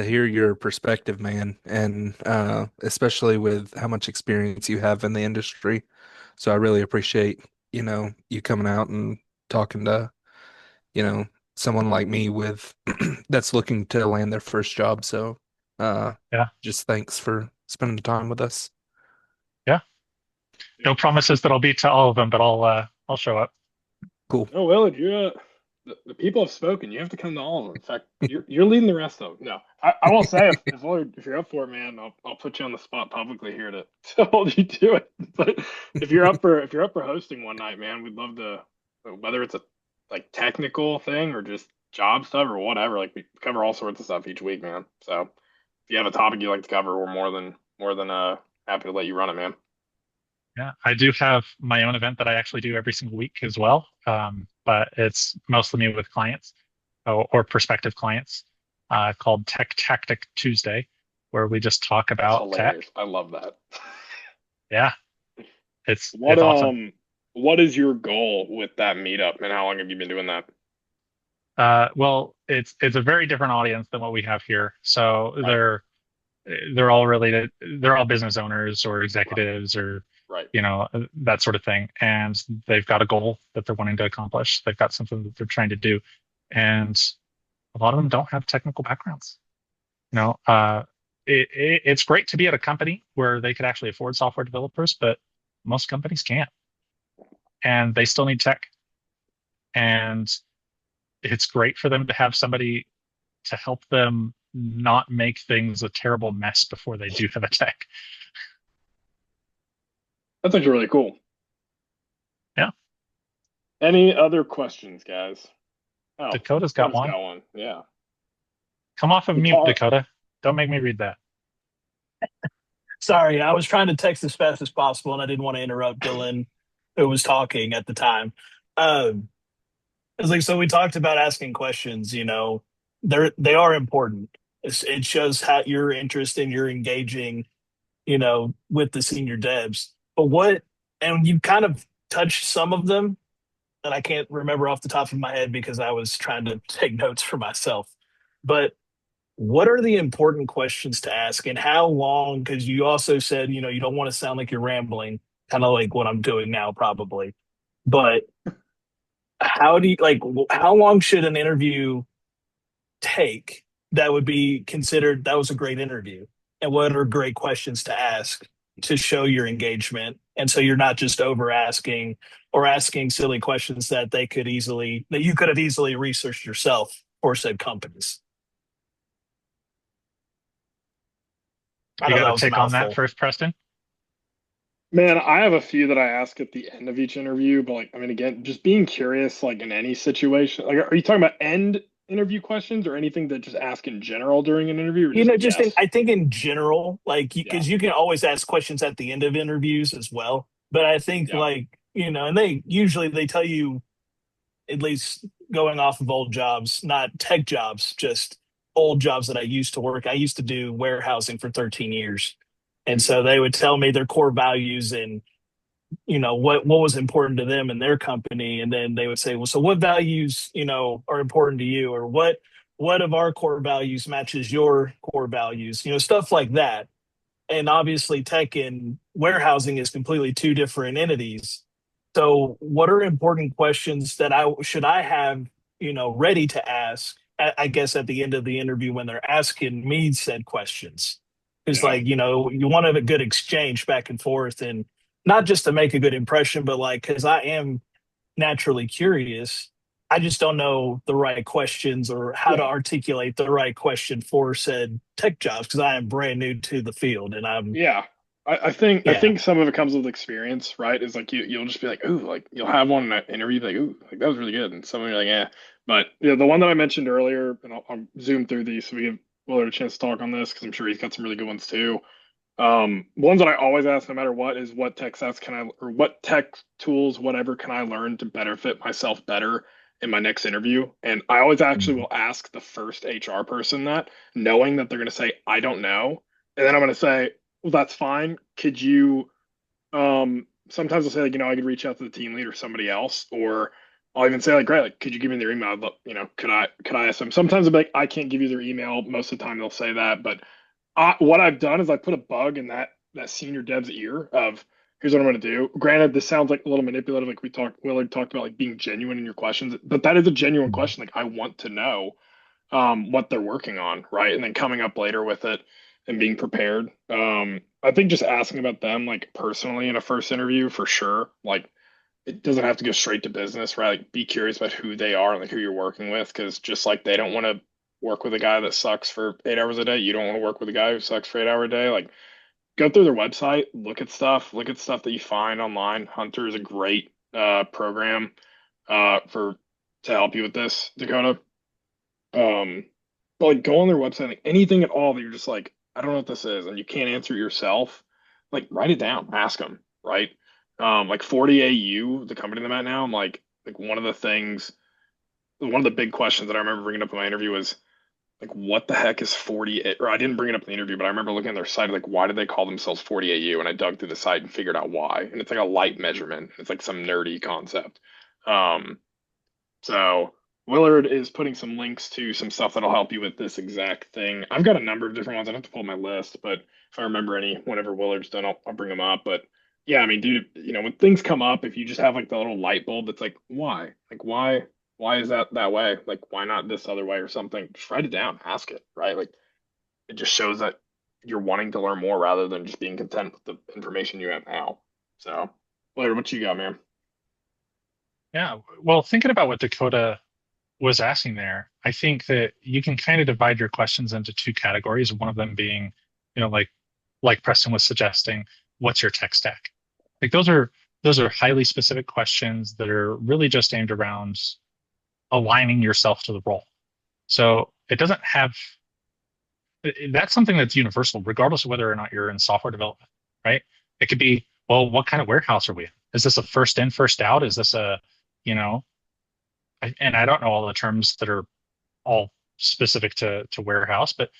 hear your perspective, man, and especially with how much experience you have in the industry. So I really appreciate, you coming out and talking to, you know, someone like me with that's looking to land their first job. So Yeah. just thanks for spending the time with us. Yeah. No promises that I'll be to all of them, but I'll show up. Cool. no, Willard, you're the people have spoken. You have to come to all of them. In fact, you're leading the rest of them. No, I won't say if Willard, if you're up for it, man, I'll put you on the spot publicly here to hold you to it. But if you're up for hosting one night, man, we'd love to. Whether it's a like technical thing or just job stuff or whatever, like we cover all sorts of stuff each week, man. So if you have a topic you like to cover, we're more than happy to let you run it, man. Yeah, I do have my own event that I actually do every single week as well. But it's mostly me with clients or prospective clients called Tech Tactic Tuesday, where we just talk That's about hilarious. tech. I love that. Yeah, it's What awesome. what is your goal with that meetup and how long have you been doing that? Well, it's a very different audience than what we have here. So Right, they're all related. They're all business owners or right, executives or right. that sort of thing, and they've got a goal that they're wanting to accomplish. They've got something that they're trying to do, and a lot of them don't have technical backgrounds. You know, it's great to be at a company where they could actually afford software developers, but most companies can't, and they still need tech. And it's great for them to have somebody to help them not make things a terrible mess before they do have a tech. That's actually really cool. Yeah, Any other questions, guys? Oh, Dakota's got Dakota's one. got one. Yeah. Come off of We mute, talk. Dakota. Don't make me read that. Sorry, I was trying to text as fast as possible, and I didn't want to interrupt Dylan, who was talking at the time. It's like so we talked about asking questions. They are important. It shows how your interest and you're engaging. With the senior devs. But what? And you kind of touched some of them, and I can't remember off the top of my head because I was trying to take notes for myself. But what are the important questions to ask and how long? Because you also said, you don't want to sound like you're rambling, kind of like what I'm doing now, probably. But how do you like, how long should an interview take that would be considered that was a great interview? And what are great questions to ask? to show your engagement. And so you're not just over asking or asking silly questions that you could have easily researched yourself for said companies. I You know got that to was a take on that mouthful. first, Preston? Man, I have a few that I ask at the end of each interview, but like, I mean, again, just being curious, like in any situation. Like, are you talking about end interview questions or anything that just ask in general during an interview or You just know, yes? I think in general, like, Yeah, because you can always ask questions at the end of interviews as well. But I think, yeah, like, you know, and they tell you, at least going off of old jobs, not tech jobs, just old jobs that I used to work. I used to do warehousing for 13 years. And mhm, so they would tell me their core values and, you know, what was important to them and their company. And then they would say, well, so what values, you know, are important to you? Or what of our core values matches your core values? You know, stuff like that. And obviously tech and warehousing is completely two different entities. So what are important questions that I have, you know, ready to ask, I guess at the end of the interview when they're asking me said questions. It's yeah, like, you know, you want to have a good exchange back and forth, and not just to make a good impression, but like, because I am naturally curious. I just don't know the right questions or how to yeah. articulate the right question for said tech jobs because I am brand new to the field and Yeah. I yeah. think some of it comes with experience, right? Is like you'll just be like, ooh, like you'll have one in an interview, like, ooh, like that was really good. And some of you're like, yeah. But yeah, the one that I mentioned earlier, and I'll zoom through these so we give Willard a chance to talk on this because I'm sure he's got some really good ones too. Ones that I always ask no matter what is what tech sets can I or what tech tools, whatever can I learn to better fit myself better in my next interview? And I always actually will ask the first HR person that, knowing that they're gonna say, I don't know. And then I'm gonna say, well, that's fine. Could you sometimes I'll say like, I could reach out to the team lead or somebody else, or I'll even say like, great, like, could you give me their email? But could I ask them? Sometimes I'll be like, I can't give you their email. Most of the time they'll say that, but what I've done is I put a bug in that senior dev's ear of here's what I'm going to do. Granted, this sounds like a little manipulative, like Willard talked about, like being genuine in your questions, but that is a genuine question. Like I want to know what they're working on, right? And then coming up later with it and being prepared. I think just asking about them, like personally in a first interview for sure. Like it doesn't have to go straight to business, right? Like be curious about who they are and like who you're working with, because just like they don't want to work with a guy that sucks for 8 hours a day, you don't want to work with a guy who sucks for 8 hour a day. Like go through their website, look at stuff that you find online. Hunter is a great program for to help you with this, Dakota. Um, but like go on their website, like anything at all that you're just like, I don't know what this is, and you can't answer it yourself, like write it down, ask them, right? Like 40AU, the company I'm at now, I'm like one of the big questions that I remember bringing up in my interview was like, what the heck is 40? Or I didn't bring it up in the interview, but I remember looking at their site, like, why do they call themselves 40AU? And I dug through the site and figured out why. And it's like a light measurement. It's like some nerdy concept. Um, so Willard is putting some links to some stuff that'll help you with this exact thing. I've got a number of different ones. I have to pull my list, but if I remember any, whenever Willard's done, I'll bring them up. But yeah, I mean, dude, when things come up, if you just have like the little light bulb that's like, why? Like, why is that way? Like, why not this other way or something? Just write it down, ask it, right? Like, it just shows that you're wanting to learn more rather than just being content with the information you have now. So, Willard, what you got, man? Yeah. Well, thinking about what Dakota was asking there, I think that you can kind of divide your questions into two categories. One of them being, like Preston was suggesting, what's your tech stack? Like those are highly specific questions that are really just aimed around aligning yourself to the role. So it doesn't have that's something that's universal, regardless of whether or not you're in software development, right? It could be, well, what kind of warehouse are we in? Is this a first in, first out? Is this you know, and I don't know all the terms that are all specific to warehouse, but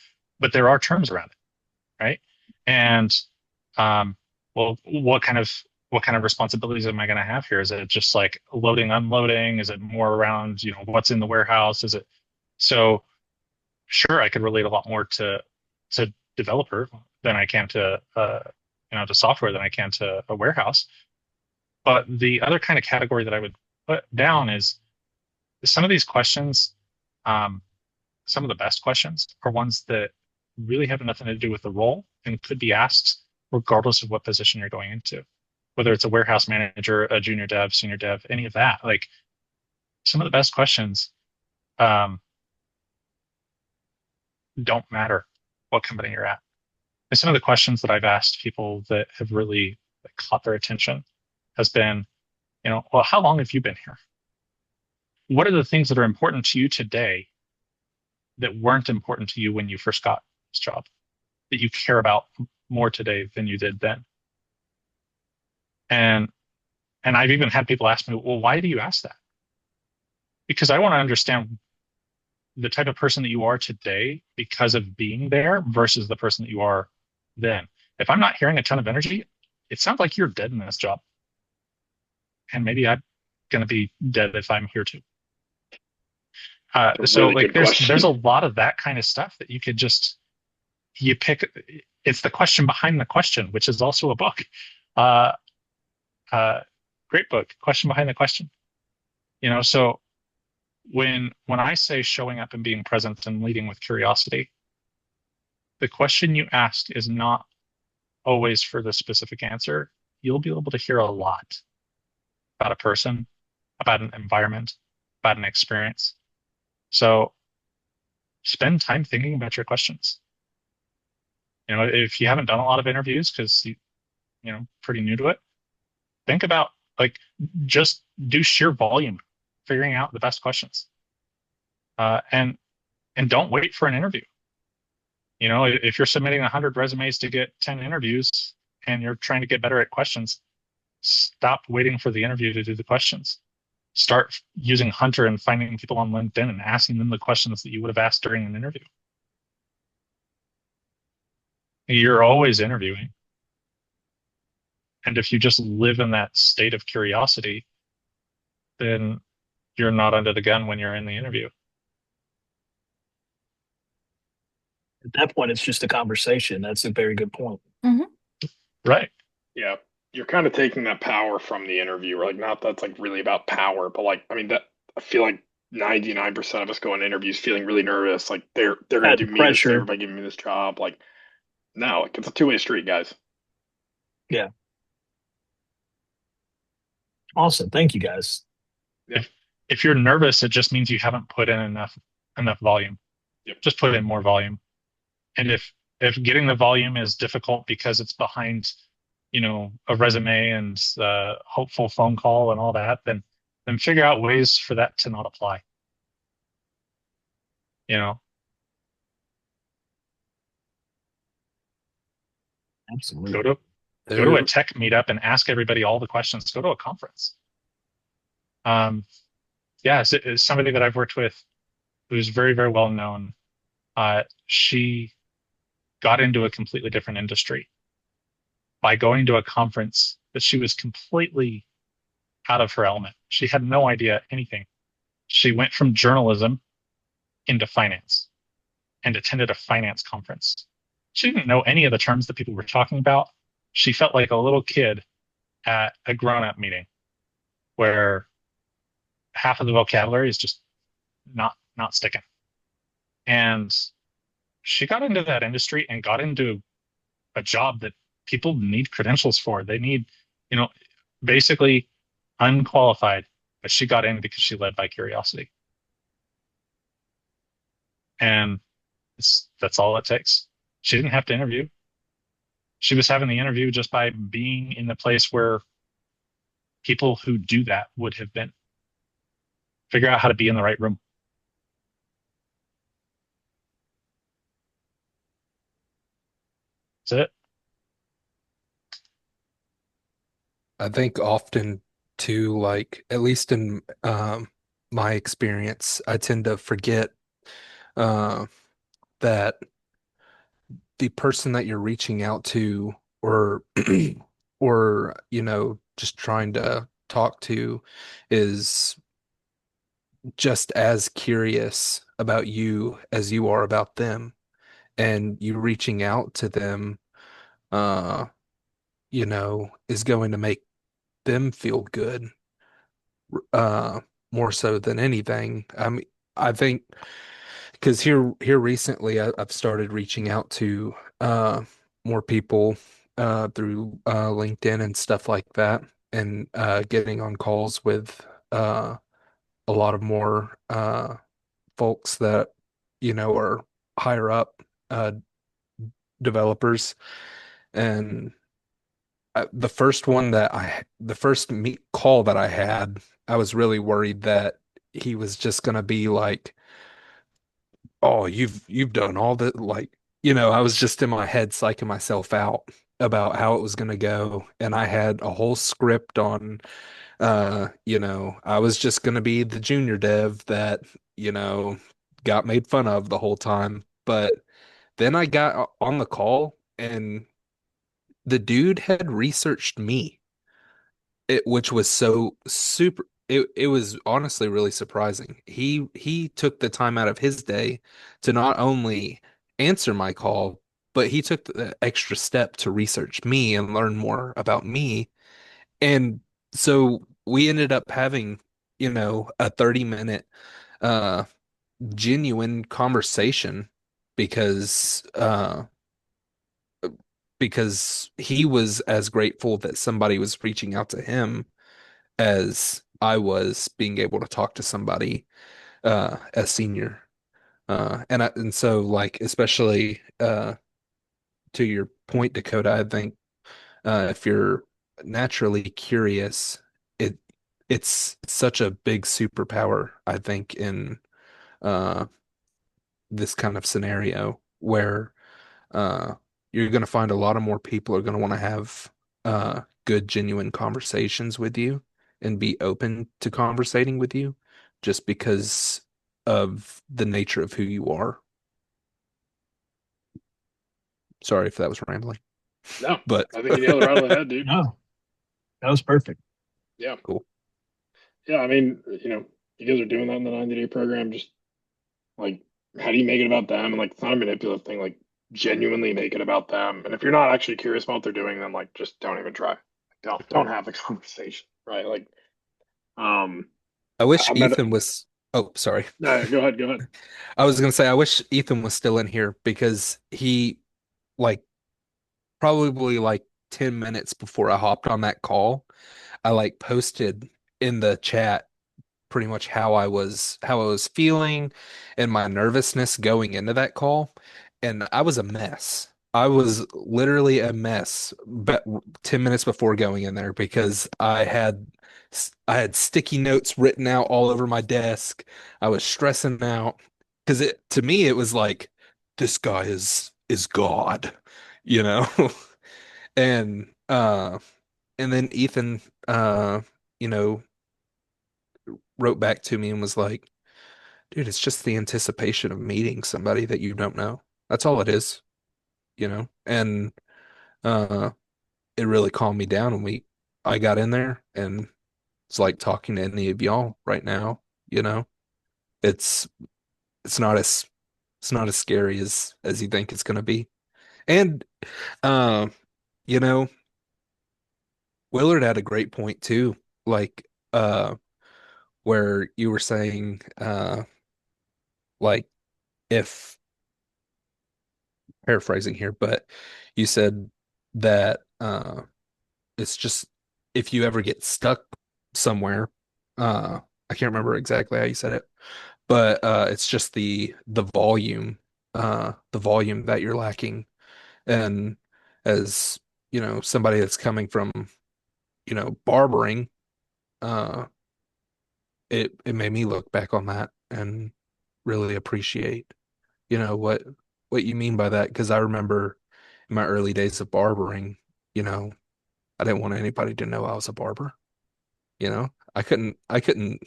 there are terms around it, right? And well, what kind of responsibilities am I going to have here? Is it just like loading, unloading? Is it more around, what's in the warehouse? Is it so? Sure, I could relate a lot more to developer than I can to software than I can to a warehouse. But the other kind of category that I would put down is some of these questions, some of the best questions are ones that really have nothing to do with the role and could be asked regardless of what position you're going into, whether it's a warehouse manager, a junior dev, senior dev, any of that. Like some of the best questions um, don't matter what company you're at. And some of the questions that I've asked people that have really caught their attention has been, well, how long have you been here? What are the things that are important to you today that weren't important to you when you first got this job, that you care about more today than you did then? And I've even had people ask me, well, why do you ask that? Because I want to understand the type of person that you are today because of being there versus the person that you are then. If I'm not hearing a ton of energy, it sounds like you're dead in this job. And maybe I'm going to be dead if I'm here too. So Really like good there's question. a lot of that kind of stuff that you could you pick. It's the question behind the question, which is also a book. Uh, Great book, Question Behind the Question. So when I say showing up and being present and leading with curiosity, the question you ask is not always for the specific answer. You'll be able to hear a lot about a person, about an environment, about an experience. So spend time thinking about your questions. If you haven't done a lot of interviews because pretty new to it, think about like just do sheer volume, figuring out the best questions. And don't wait for an interview. If you're submitting 100 resumes to get 10 interviews and you're trying to get better at questions, stop waiting for the interview to do the questions. Start using Hunter and finding people on LinkedIn and asking them the questions that you would have asked during an interview. You're always interviewing. And if you just live in that state of curiosity, then you're not under the gun when you're in the interview. At that point, it's just a conversation. That's a very good point. Right. Yeah. You're kind of taking that power from the interviewer. Like, not that's like really about power, but like, I mean, that I feel like 99% of us go on interviews feeling really nervous. Like they're gonna That do me this favor pressure. by giving me this job. Like, no, like it's a two-way street, guys. Yeah. Awesome. Thank you, guys. Yeah. If you're nervous, it just means you haven't put in enough volume. Yep. Just put in more volume. And if getting the volume is difficult because it's behind, a resume and a hopeful phone call and all that, then figure out ways for that to not apply. Absolutely. Go to a tech meetup and ask everybody all the questions. Go to a conference. Yeah, it's somebody that I've worked with who's very, very well known. She got into a completely different industry by going to a conference that she was completely out of her element. She had no idea anything. She went from journalism into finance and attended a finance conference. She didn't know any of the terms that people were talking about. She felt like a little kid at a grown-up meeting where half of the vocabulary is just not sticking. And she got into that industry and got into a job that people need credentials for. They need, basically unqualified, but she got in because she led by curiosity. And that's all it takes. She didn't have to interview. She was having the interview just by being in the place where people who do that would have been. Figure out how to be in the right room. That's it. I think often too, like at least in my experience, I tend to forget uh, that the person that you're reaching out to or or just trying to talk to is just as curious about you as you are about them, and you reaching out to them uh is going to make them feel good uh more so than anything. I think because here recently I've started reaching out to more people through LinkedIn and stuff like that, and getting on calls with a lot of more folks that are higher up uh, developers. And the first meet call that I had, I was really worried that he was just gonna be like, "Oh, you've done all the like." I was just in my head psyching myself out about how it was gonna go, and I had a whole script on, I was just gonna be the junior dev that, you know, got made fun of the whole time. But then I got on the call, and the dude had researched me, which was so super. It was honestly really surprising. He took the time out of his day to not only answer my call, but he took the extra step to research me and learn more about me. And so we ended up having, a 30-minute uh genuine conversation because he was as grateful that somebody was reaching out to him as I was being able to talk to somebody as senior. And so, like, especially to your point, Dakota, I think if you're naturally curious, it it's such a big superpower, I think, in uh this kind of scenario where uh, you're going to find a lot of more people are going to want to have good, genuine conversations with you and be open to conversating with you just because of the nature of who you are. Sorry if that was rambling, No, but I think you nailed it right on the head, dude. No, that was perfect. Yeah. cool. Yeah. I mean, you guys are doing that in the 90-day program. Just like, how do you make it about them? And like, it's not a manipulative thing. Like, genuinely make it about them. And if you're not actually curious about what they're doing, then like, just don't even try. Don't have the conversation, right? Like, um, I wish I met. Ethan was. Oh, sorry. No, go ahead. Go ahead. I was going to say, I wish Ethan was still in here because he, like, probably like 10 minutes before I hopped on that call, I like posted in the chat pretty much how I was feeling and my nervousness going into that call. And I was a mess. I was literally a mess, but 10 minutes before going in there because I had sticky notes written out all over my desk. I was stressing out because to me it was like this guy is God, you know? And and then Ethan you know wrote back to me and was like, dude, it's just the anticipation of meeting somebody that you don't know. That's all it is. And uh it really calmed me down and I got in there and it's like talking to any of y'all right now, you know. It's it's not as it's not as scary as you think it's gonna be. And uh, you know, Willard had a great point too. Like where you were saying like if paraphrasing here, but you said that it's just if you ever get stuck somewhere, I can't remember exactly how you said it, but it's just the volume that you're lacking. And as somebody that's coming from, barbering, uh, it made me look back on that and really appreciate, what you mean by that. Because I remember in my early days of barbering, you know, I didn't want anybody to know I was a barber. I couldn't, I don't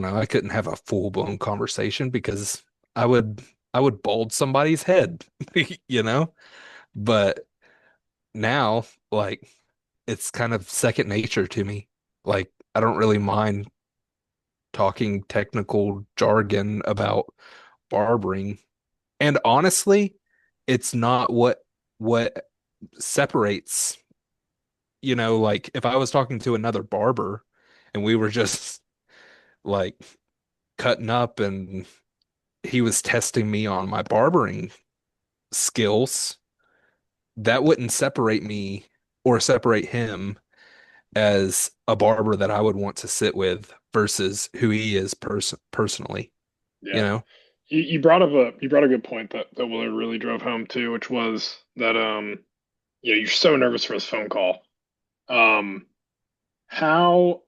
know, I couldn't have a full-blown conversation because I would, I would bald somebody's head, you know? But now, like, it's kind of second nature to me. Like, I don't really mind talking technical jargon about barbering. And honestly, it's not what separates, like if I was talking to another barber and we were just like cutting up and he was testing me on my barbering skills, that wouldn't separate me or separate him as a barber that I would want to sit with versus who he is personally, you Yeah. know? You brought up a good point that Willard really drove home too, which was that you're so nervous for his phone call. Um how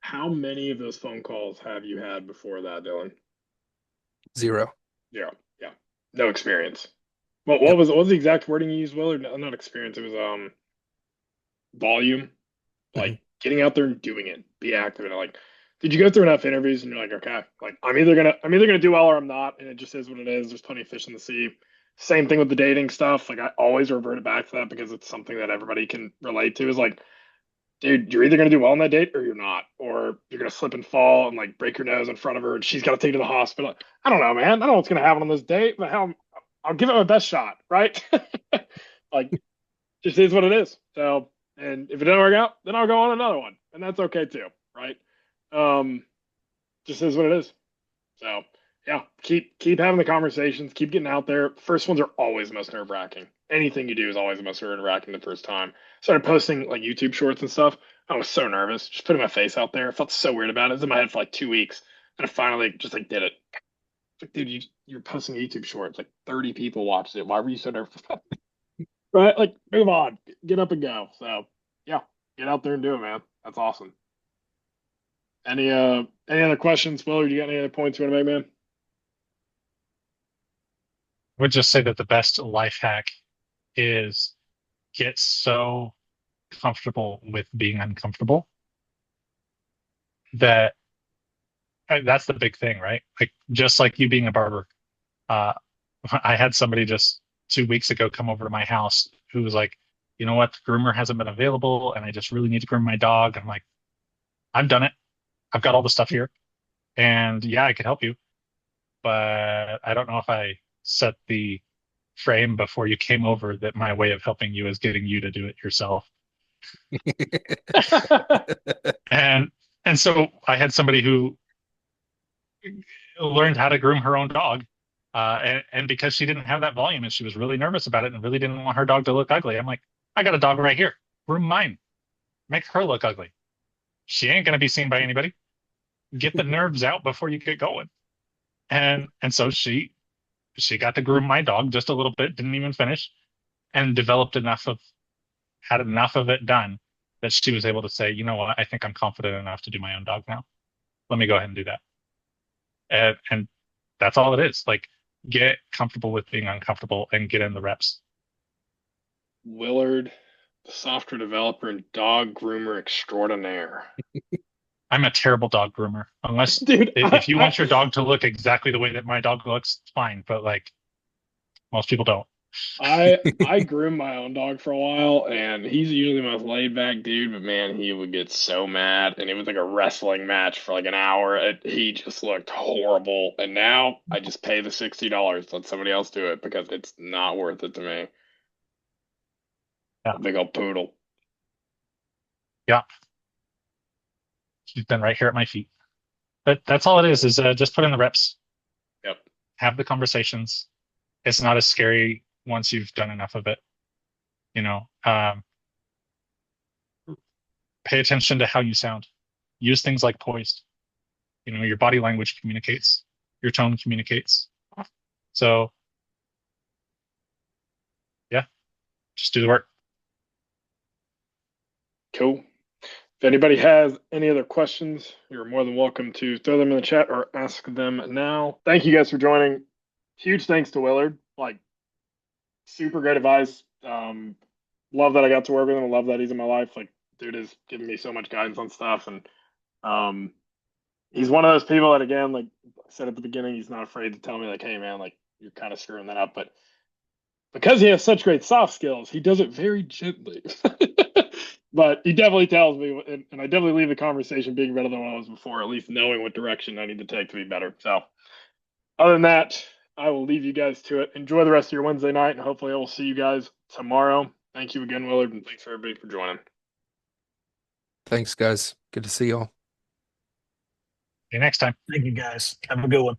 how many of those phone calls have you had before that, Dylan? 0. Yeah, yeah. No experience. Yep. What was the exact wording you used, Willard? No, not experience, it was volume. Mhm. Like getting out there and doing it, be active in it. Like, did you go through enough interviews and you're like, okay, like I'm either gonna do well or I'm not, and it just is what it is. There's plenty of fish in the sea. Same thing with the dating stuff. Like I always revert back to that because it's something that everybody can relate to. Is like, dude, you're either gonna do well on that date or you're not, or you're gonna slip and fall and like break your nose in front of her, and she's got to take you to the hospital. I don't know, man. I don't know what's gonna happen on this date, but hell, I'll give it my best shot, right? Like, just is what it is. So, and if it doesn't work out, then I'll go on another one, and that's okay too, right? Um, just is what it is. So, yeah, keep having the conversations, keep getting out there. First ones are always the most nerve wracking. Anything you do is always the most nerve wracking the first time. Started posting like YouTube shorts and stuff. I was so nervous, just putting my face out there. I felt so weird about it. It was in my head for like 2 weeks, and I finally just like did it. Like, dude, you're posting a YouTube short. It's like 30 people watched it. Why were you so nervous? Right? Like, move on, get up and go. So, yeah, get out there and do it, man. That's awesome. Any other questions, Will? Or you got any other points you want to make, man? I would just say that the best life hack is get so comfortable with being uncomfortable that that's the big thing, right? Like just like you being a barber. Uh, I had somebody just 2 weeks ago come over to my house who was like, you know what, the groomer hasn't been available, and I just really need to groom my dog. I'm like, I've done it. I've got all the stuff here, and yeah, I could help you, but I don't know if I set the frame before you came over that my way of helping you is getting you to do it yourself. And and so I had somebody who learned how to groom her own dog. And because she didn't have that volume and she was really nervous about it and really didn't want her dog to look ugly, I'm like, I got a dog right here. Groom mine. Make her look ugly. She ain't going to be seen by anybody. Get the nerves out before you get going. And so she got to groom my dog just a little bit, didn't even finish, and developed had enough of it done that she was able to say, you know what, I think I'm confident enough to do my own dog now. Let me go ahead and do that. And that's all it is. Like, get comfortable with being uncomfortable and get in the reps. Willard, the software developer and dog groomer extraordinaire. I'm a terrible dog groomer. Unless Dude, if you want your dog to look exactly the way that my dog looks, it's fine. But like most people don't. I groomed my own dog for a while, and he's usually the most laid back dude, but man, he would get so mad, and it was like a wrestling match for like an hour. He just looked horrible, and now I just pay the $60, let somebody else do it because it's not worth it to me. Yeah. A big old poodle. Yeah. She's been right here at my feet. But that's all it is just put in the reps. Yep. Have the conversations. It's not as scary once you've done enough of it. You know, pay attention to how you sound. Use things like poised. You know, your body language communicates, your tone communicates. So, yeah, just do the work. Cool. If anybody has any other questions, you're more than welcome to throw them in the chat or ask them now. Thank you guys for joining. Huge thanks to Willard. Like, super great advice. Love that I got to work with him. Love that he's in my life. Like, dude is giving me so much guidance on stuff, and he's one of those people that, again, like I said at the beginning, he's not afraid to tell me like, hey man, like you're kind of screwing that up, but because he has such great soft skills, he does it very gently. But he definitely tells me, and I definitely leave the conversation being better than what I was before, at least knowing what direction I need to take to be better. So, other than that, I will leave you guys to it. Enjoy the rest of your Wednesday night, and hopefully I will see you guys tomorrow. Thank you again, Willard, and thanks for everybody for joining. Thanks, guys. Good to see y'all. See you next time. Thank you guys. Have a good one.